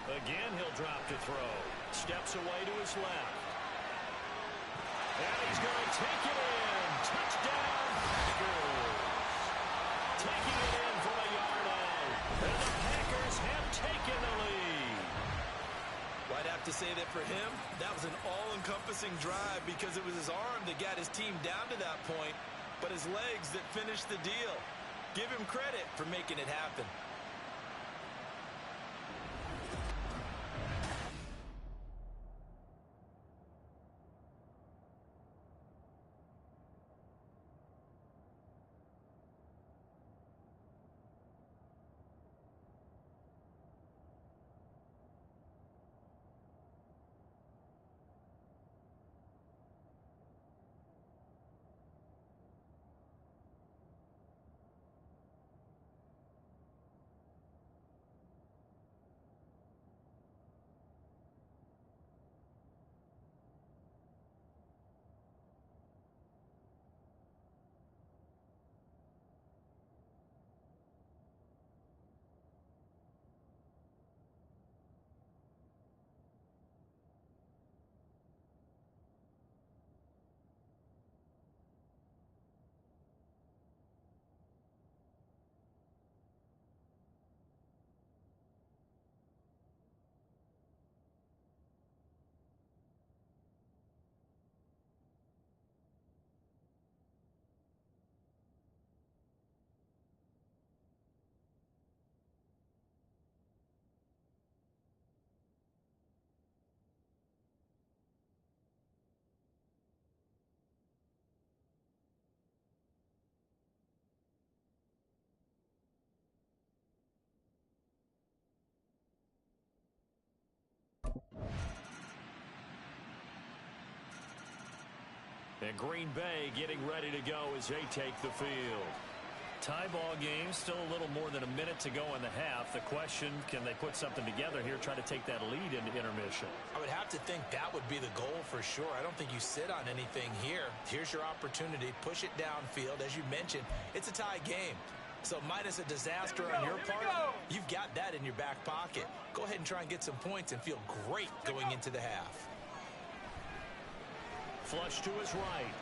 Again, he'll drop to throw. Steps away to his left. And he's going to take it in. Touchdown, Packers. Taking it in from a yard out. And the Packers have taken the lead. Well, I'd have to say that for him, that was an all-encompassing drive because it was his arm that got his team down to that point, but his legs that finished the deal. Give him credit for making it happen. And Green Bay getting ready to go as they take the field. Tie ball game, still a little more than a minute to go in the half. The question, can they put something together here, try to take that lead into intermission? I would have to think that would be the goal for sure. I don't think you sit on anything here. Here's your opportunity. Push it downfield. As you mentioned, it's a tie game. So minus a disaster on your part, you've got that in your back pocket. Go ahead and try and get some points and feel great going into the half. Flush to his right.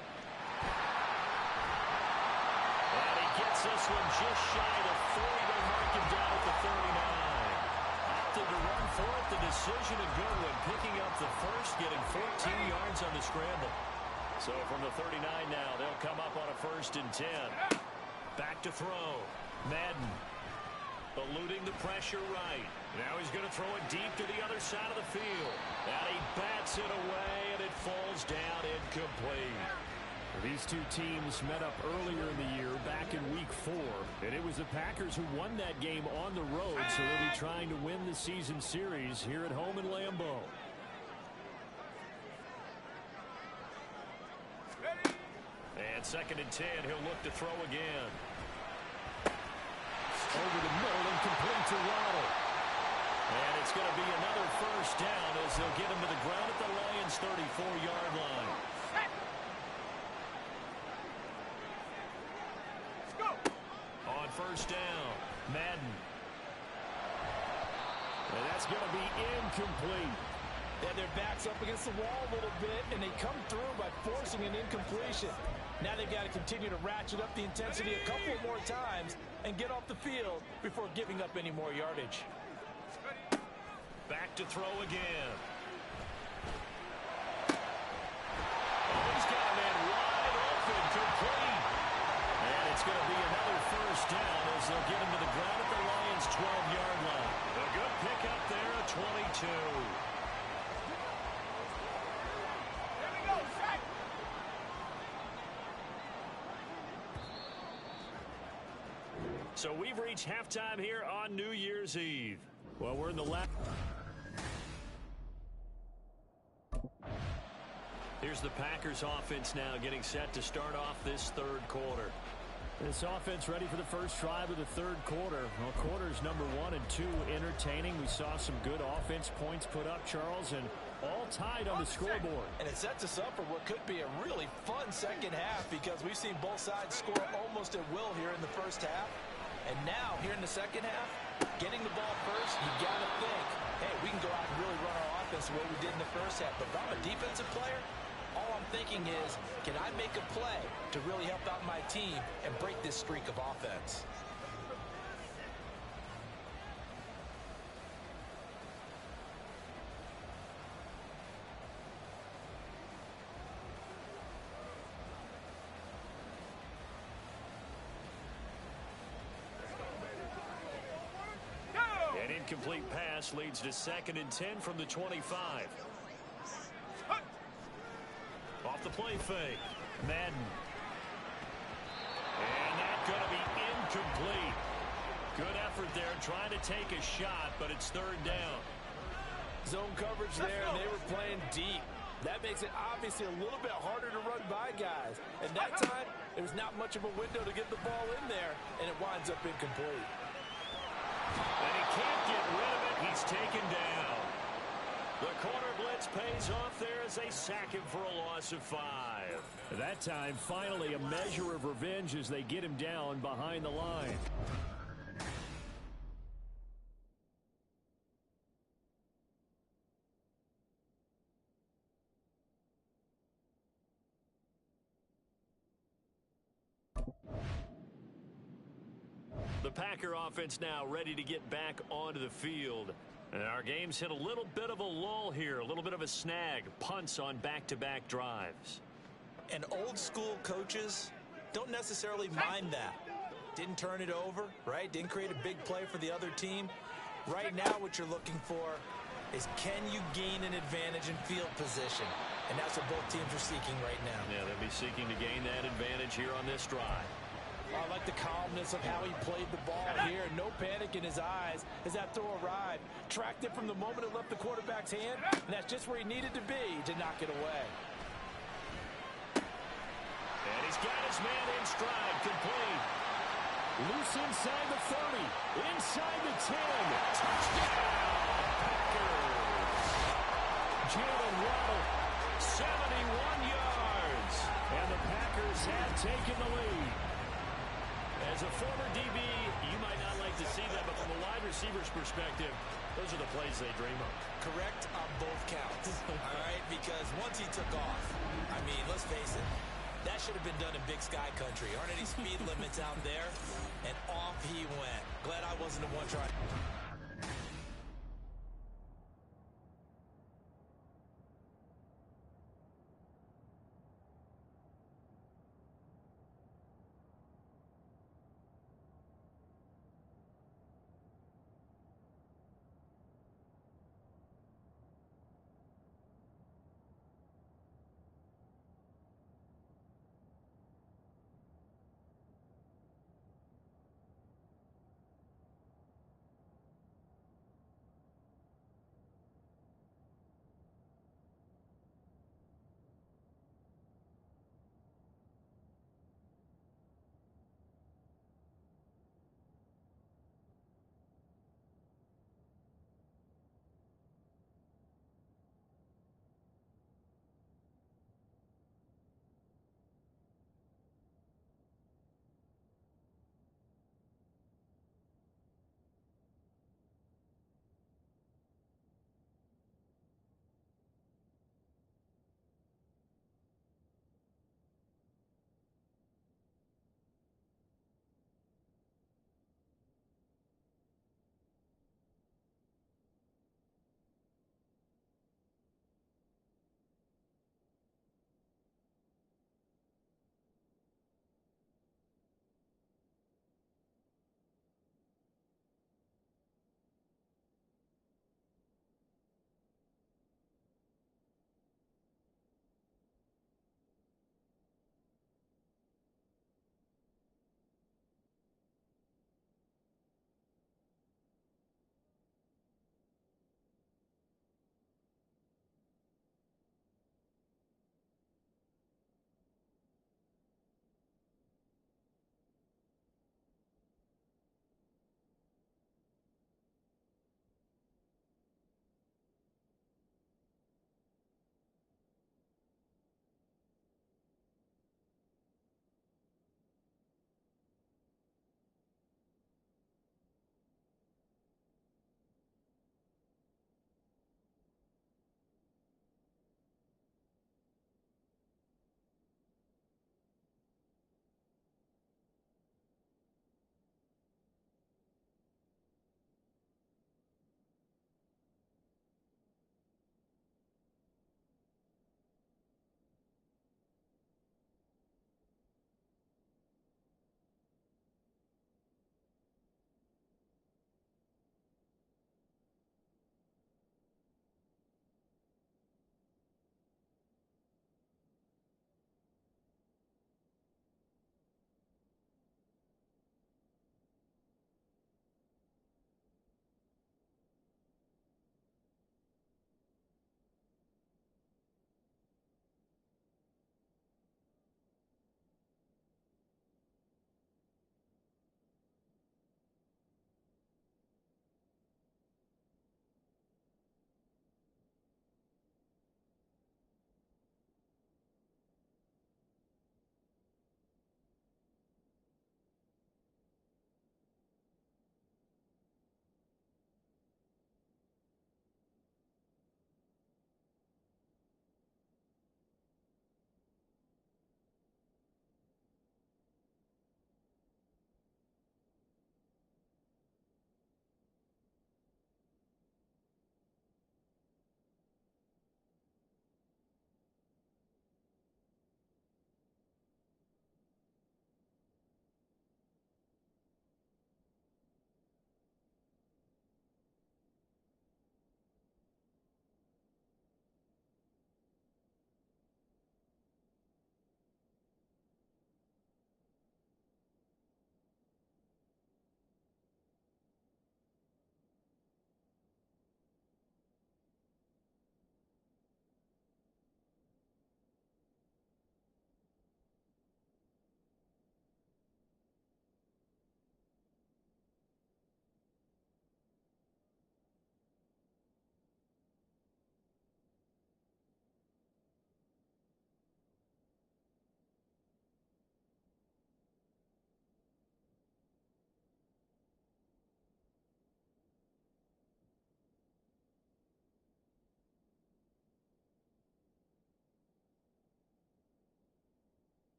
And he gets this one just shy of 40 to mark him down at the 39. Opted to run for it. The decision a good one. Picking up the first, getting 14 yards on the scramble. So from the 39 now, they'll come up on a 1st and 10. Back to throw. Madden eluding the pressure right. Now he's going to throw it deep to the other side of the field. And he bats it away, and it falls down incomplete. These two teams met up earlier in the year, back in Week 4. And it was the Packers who won that game on the road, so they'll be trying to win the season series here at home in Lambeau. And 2nd and 10, he'll look to throw again. Over the middle and complete to Waddle. And it's going to be another 1st down as they'll get him to the ground at the Lions' 34-yard line. Let's go. On 1st down, Madden. And that's going to be incomplete. They have their backs up against the wall a little bit, and they come through by forcing an incompletion. Now they've got to continue to ratchet up the intensity a couple more times and get off the field before giving up any more yardage. Back to throw again. Oh, he's got a man wide open, complete. And it's going to be another 1st down as they'll get him to the ground at the Lions' 12-yard line. A good pickup there at 22. So we've reached halftime here on New Year's Eve. Well, we're in the last. Here's the Packers offense now getting set to start off this 3rd quarter. This offense ready for the first drive of the 3rd quarter. Well, quarters number 1 and 2 entertaining. We saw some good offense points put up, Charles, and all tied on the scoreboard. And it sets us up for what could be a really fun 2nd half because we've seen both sides score almost at will here in the 1st half. And now, here in the second half, getting the ball first, you got to think, hey, we can go out and really run our offense the way we did in the first half. But if I'm a defensive player, all I'm thinking is, can I make a play to really help out my team and break this streak of offense? An incomplete pass leads to 2nd and 10 from the 25. Off the play fake. Madden. And that's going to be incomplete. Good effort there trying to take a shot, but it's 3rd down. Zone coverage there, and they were playing deep. That makes it obviously a little bit harder to run by guys. And that time, there was not much of a window to get the ball in there, and it winds up incomplete. And he can't get rid of it. He's taken down. The corner blitz pays off there as they sack him for a loss of 5. That time, finally, a measure of revenge as they get him down behind the line. The Packer offense now ready to get back onto the field. And our game's hit a little bit of a lull here, a little bit of a snag. Punts on back-to-back drives. And old-school coaches don't necessarily mind that. Didn't turn it over, right? Didn't create a big play for the other team. Right now what you're looking for is, can you gain an advantage in field position? And that's what both teams are seeking right now. Yeah, they'll be seeking to gain that advantage here on this drive. I like the calmness of how he played the ball here. No panic in his eyes as that throw arrived. Tracked it from the moment it left the quarterback's hand, and that's just where he needed to be to knock it away. And he's got his man in stride, complete. Loose inside the 30, inside the 10. Touchdown, Packers. Jalen Waddle, 71 yards. and the Packers have taken the lead. As a former DB, you might not like to see that, but from a wide receiver's perspective, those are the plays they dream of. Correct on both counts, all right? Because once he took off, I mean, let's face it, that should have been done in Big Sky Country. Aren't any speed limits out there? And off he went. Glad I wasn't the one trying.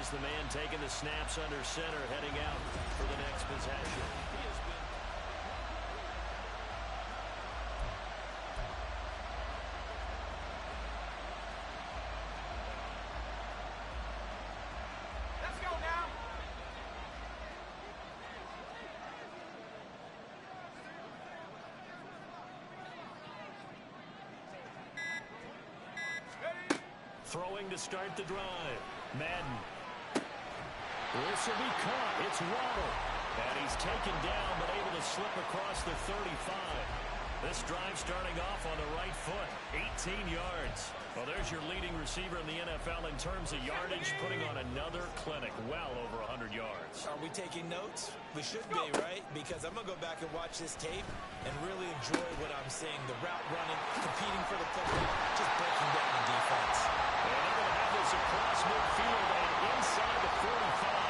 He's the man taking the snaps under center, heading out for the next possession. He has been... Let's go now. Throwing to start the drive. Madden. This will be caught. It's Waddle. And he's taken down, but able to slip across the 35. This drive starting off on the right foot. 18 yards. Well, there's your leading receiver in the NFL in terms of yardage, putting on another clinic, well over 100 yards. Are we taking notes? We should be, right? Because I'm going to go back and watch this tape and really enjoy what I'm seeing. The route running, competing for the football, just breaking down the defense. And they're going to have this across midfield and inside the 45.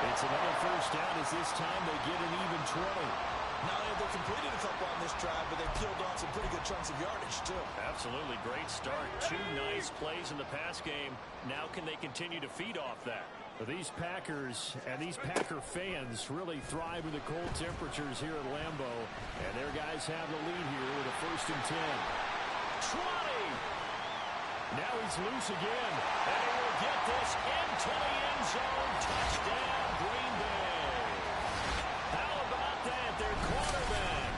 It's another first down as this time they get an even 20. Not only have they completed a couple on this drive, but they peeled off some pretty good chunks of yardage, too. Absolutely great start. Two nice plays in the pass game. Now can they continue to feed off that? Well, these Packers and these Packer fans really thrive in the cold temperatures here at Lambeau. And their guys have the lead here with a 1st and 10. 20! Now he's loose again. And he will get this into the end zone. Touchdown, Green Bay. How about that? Their quarterback,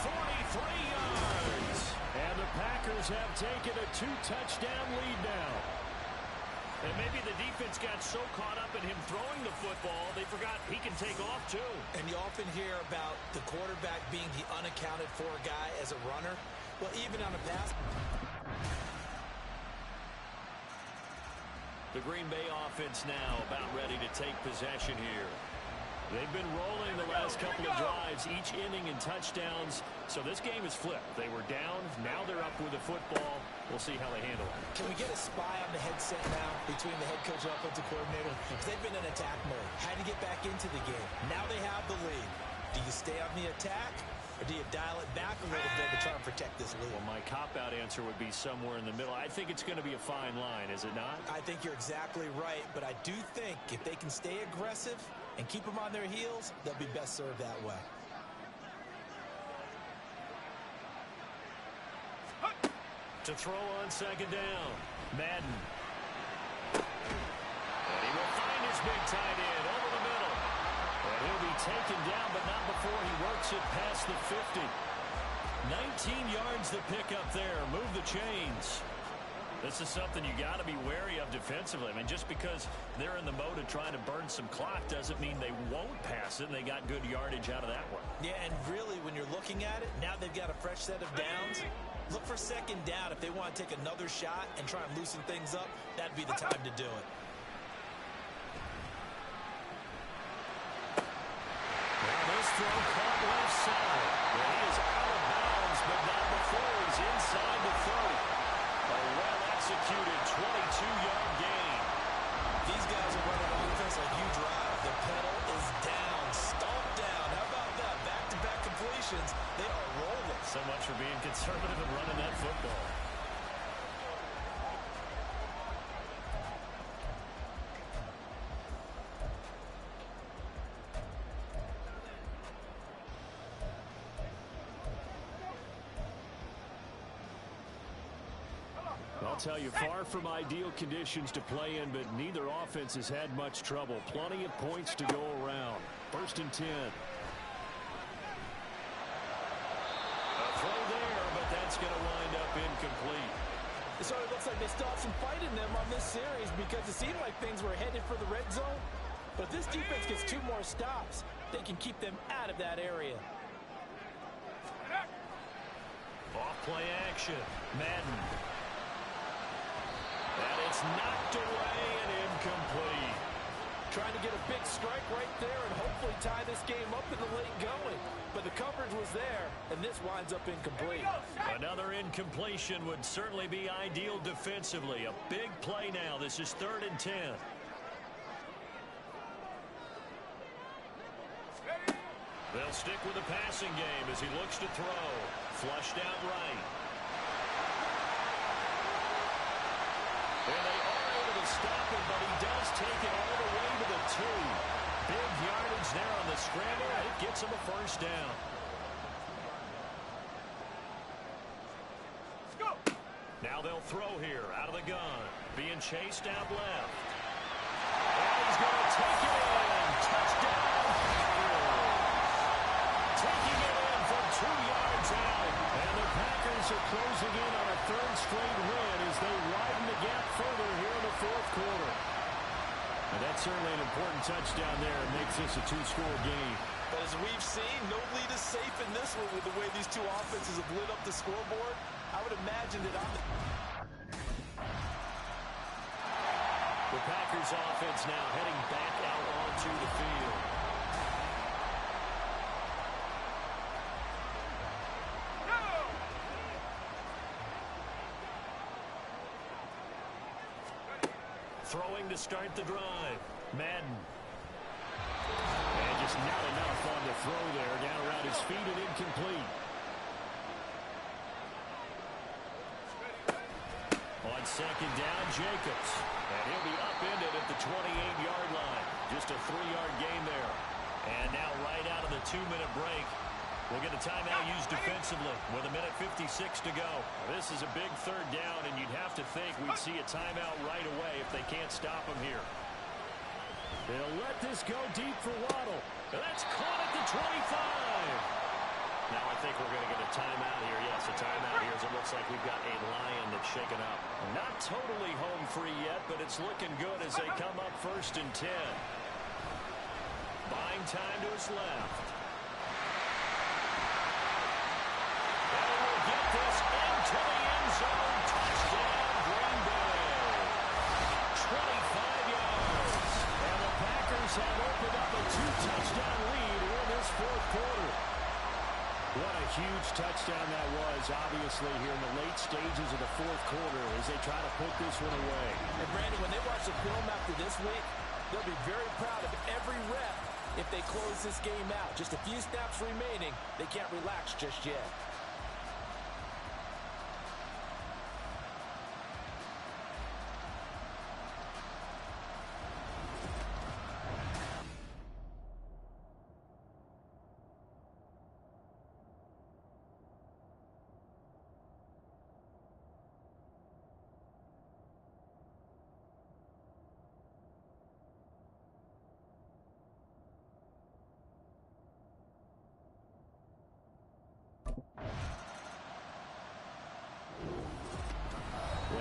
43 yards. And the Packers have taken a 2-touchdown lead now. And maybe the defense got so caught up in him throwing the football, they forgot he can take off too. And you often hear about the quarterback being the unaccounted for guy as a runner. Well, even on a pass. The Green Bay offense now about ready to take possession here. They've been rolling the last couple of drives, each inning in touchdowns. So this game is flipped. They were down. Now they're up with the football. We'll see how they handle it. Can we get a spy on the headset now between the head coach and offensive coordinator? Because they've been in attack mode. Had to get back into the game. Now they have the lead. Do you stay on the attack, or do you dial it back a little bit to try and protect this lead? Well, my cop-out answer would be somewhere in the middle. I think it's going to be a fine line, is it not? I think you're exactly right, but I do think if they can stay aggressive and keep them on their heels, they'll be best served that way. To throw on 2nd down, Madden. And he will find his big tight end over the middle. And he'll be taken down, but not before he works it past the 50. 19 yards to pick up there. Move the chains. This is something you got to be wary of defensively. I mean, just because they're in the mode of trying to burn some clock doesn't mean they won't pass it, and they got good yardage out of that one. Yeah, and really, when you're looking at it, now they've got a fresh set of downs. Look for 2nd down. If they want to take another shot and try and loosen things up, that'd be the time to do it. Now this throw caught left side. Well, he is out of bounds, but not before he's inside the 30. A well-executed 22-yard gain. These guys are running offense like you drive. The pedal is down, stomped down. How about that? Back-to-back completions. They are rolling. So much for being conservative and running that football. I'll tell you, far from ideal conditions to play in, but neither offense has had much trouble. Plenty of points to go around. 1st and 10. A throw there, but that's going to wind up incomplete. It sort of looks like they still have some fight in them on this series because it seemed like things were headed for the red zone. But if this defense gets 2 more stops, they can keep them out of that area. Off play action. Madden. And it's knocked away and incomplete. Trying to get a big strike right there and hopefully tie this game up in the late going. But the coverage was there, and this winds up incomplete. Another incompletion would certainly be ideal defensively. A big play now. This is 3rd and 10. They'll stick with the passing game as he looks to throw. Flushed out right. And they are able to stop him, but he does take it all the scramble, and it gets him a first down. Let's go. Now they'll throw here out of the gun. Being chased out left. And he's going to take it in. Touchdown. Taking it in from 2 yards out. And the Packers are closing in on a third straight win as they widen the gap further here in the fourth quarter. And that's certainly an important touchdown there. It makes this a 2-score game. But as we've seen, no lead is safe in this one with the way these two offenses have lit up the scoreboard. I would imagine that the Packers offense now heading back out onto the field. Throwing to start the drive. Madden. And just not enough on the throw there. Down around his feet and incomplete. On second down, Jacobs. And he'll be upended at the 28-yard line. Just a 3-yard gain there. And now right out of the 2-minute break, we'll get a timeout used defensively with 1:56 to go. This is a big third down, and you'd have to think we'd see a timeout right away if they can't stop him here. They'll let this go deep for Waddle. That's caught at the 25. Now I think we're going to get a timeout here. Yes, a timeout here as it looks like we've got a Lion that's shaken up. Not totally home free yet, but it's looking good as they come up 1st and 10. Buying time to his left. And we'll get this into the end zone. Touchdown, Green Bay. 25 yards. And the Packers have opened up a 2-touchdown lead in this fourth quarter. What a huge touchdown that was, obviously, here in the late stages of the fourth quarter as they try to put this one away. And Brandon, when they watch the film after this week, they'll be very proud of every rep if they close this game out. Just a few snaps remaining. They can't relax just yet.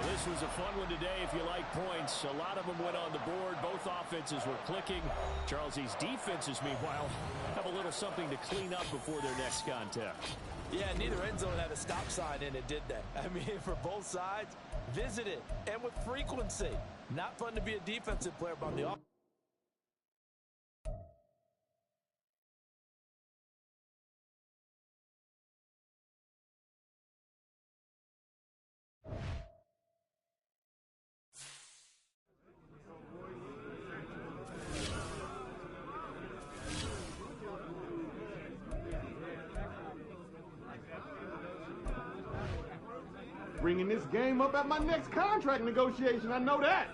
This was a fun one today if you like points. A lot of them went on the board. Both offenses were clicking. Charles's defenses, meanwhile, have a little something to clean up before their next contact. Yeah, neither end zone had a stop sign in it, did they? I mean, for both sides, visit it, and with frequency. Not fun to be a defensive player, but on the offense. Bringing this game up at my next contract negotiation, I know that.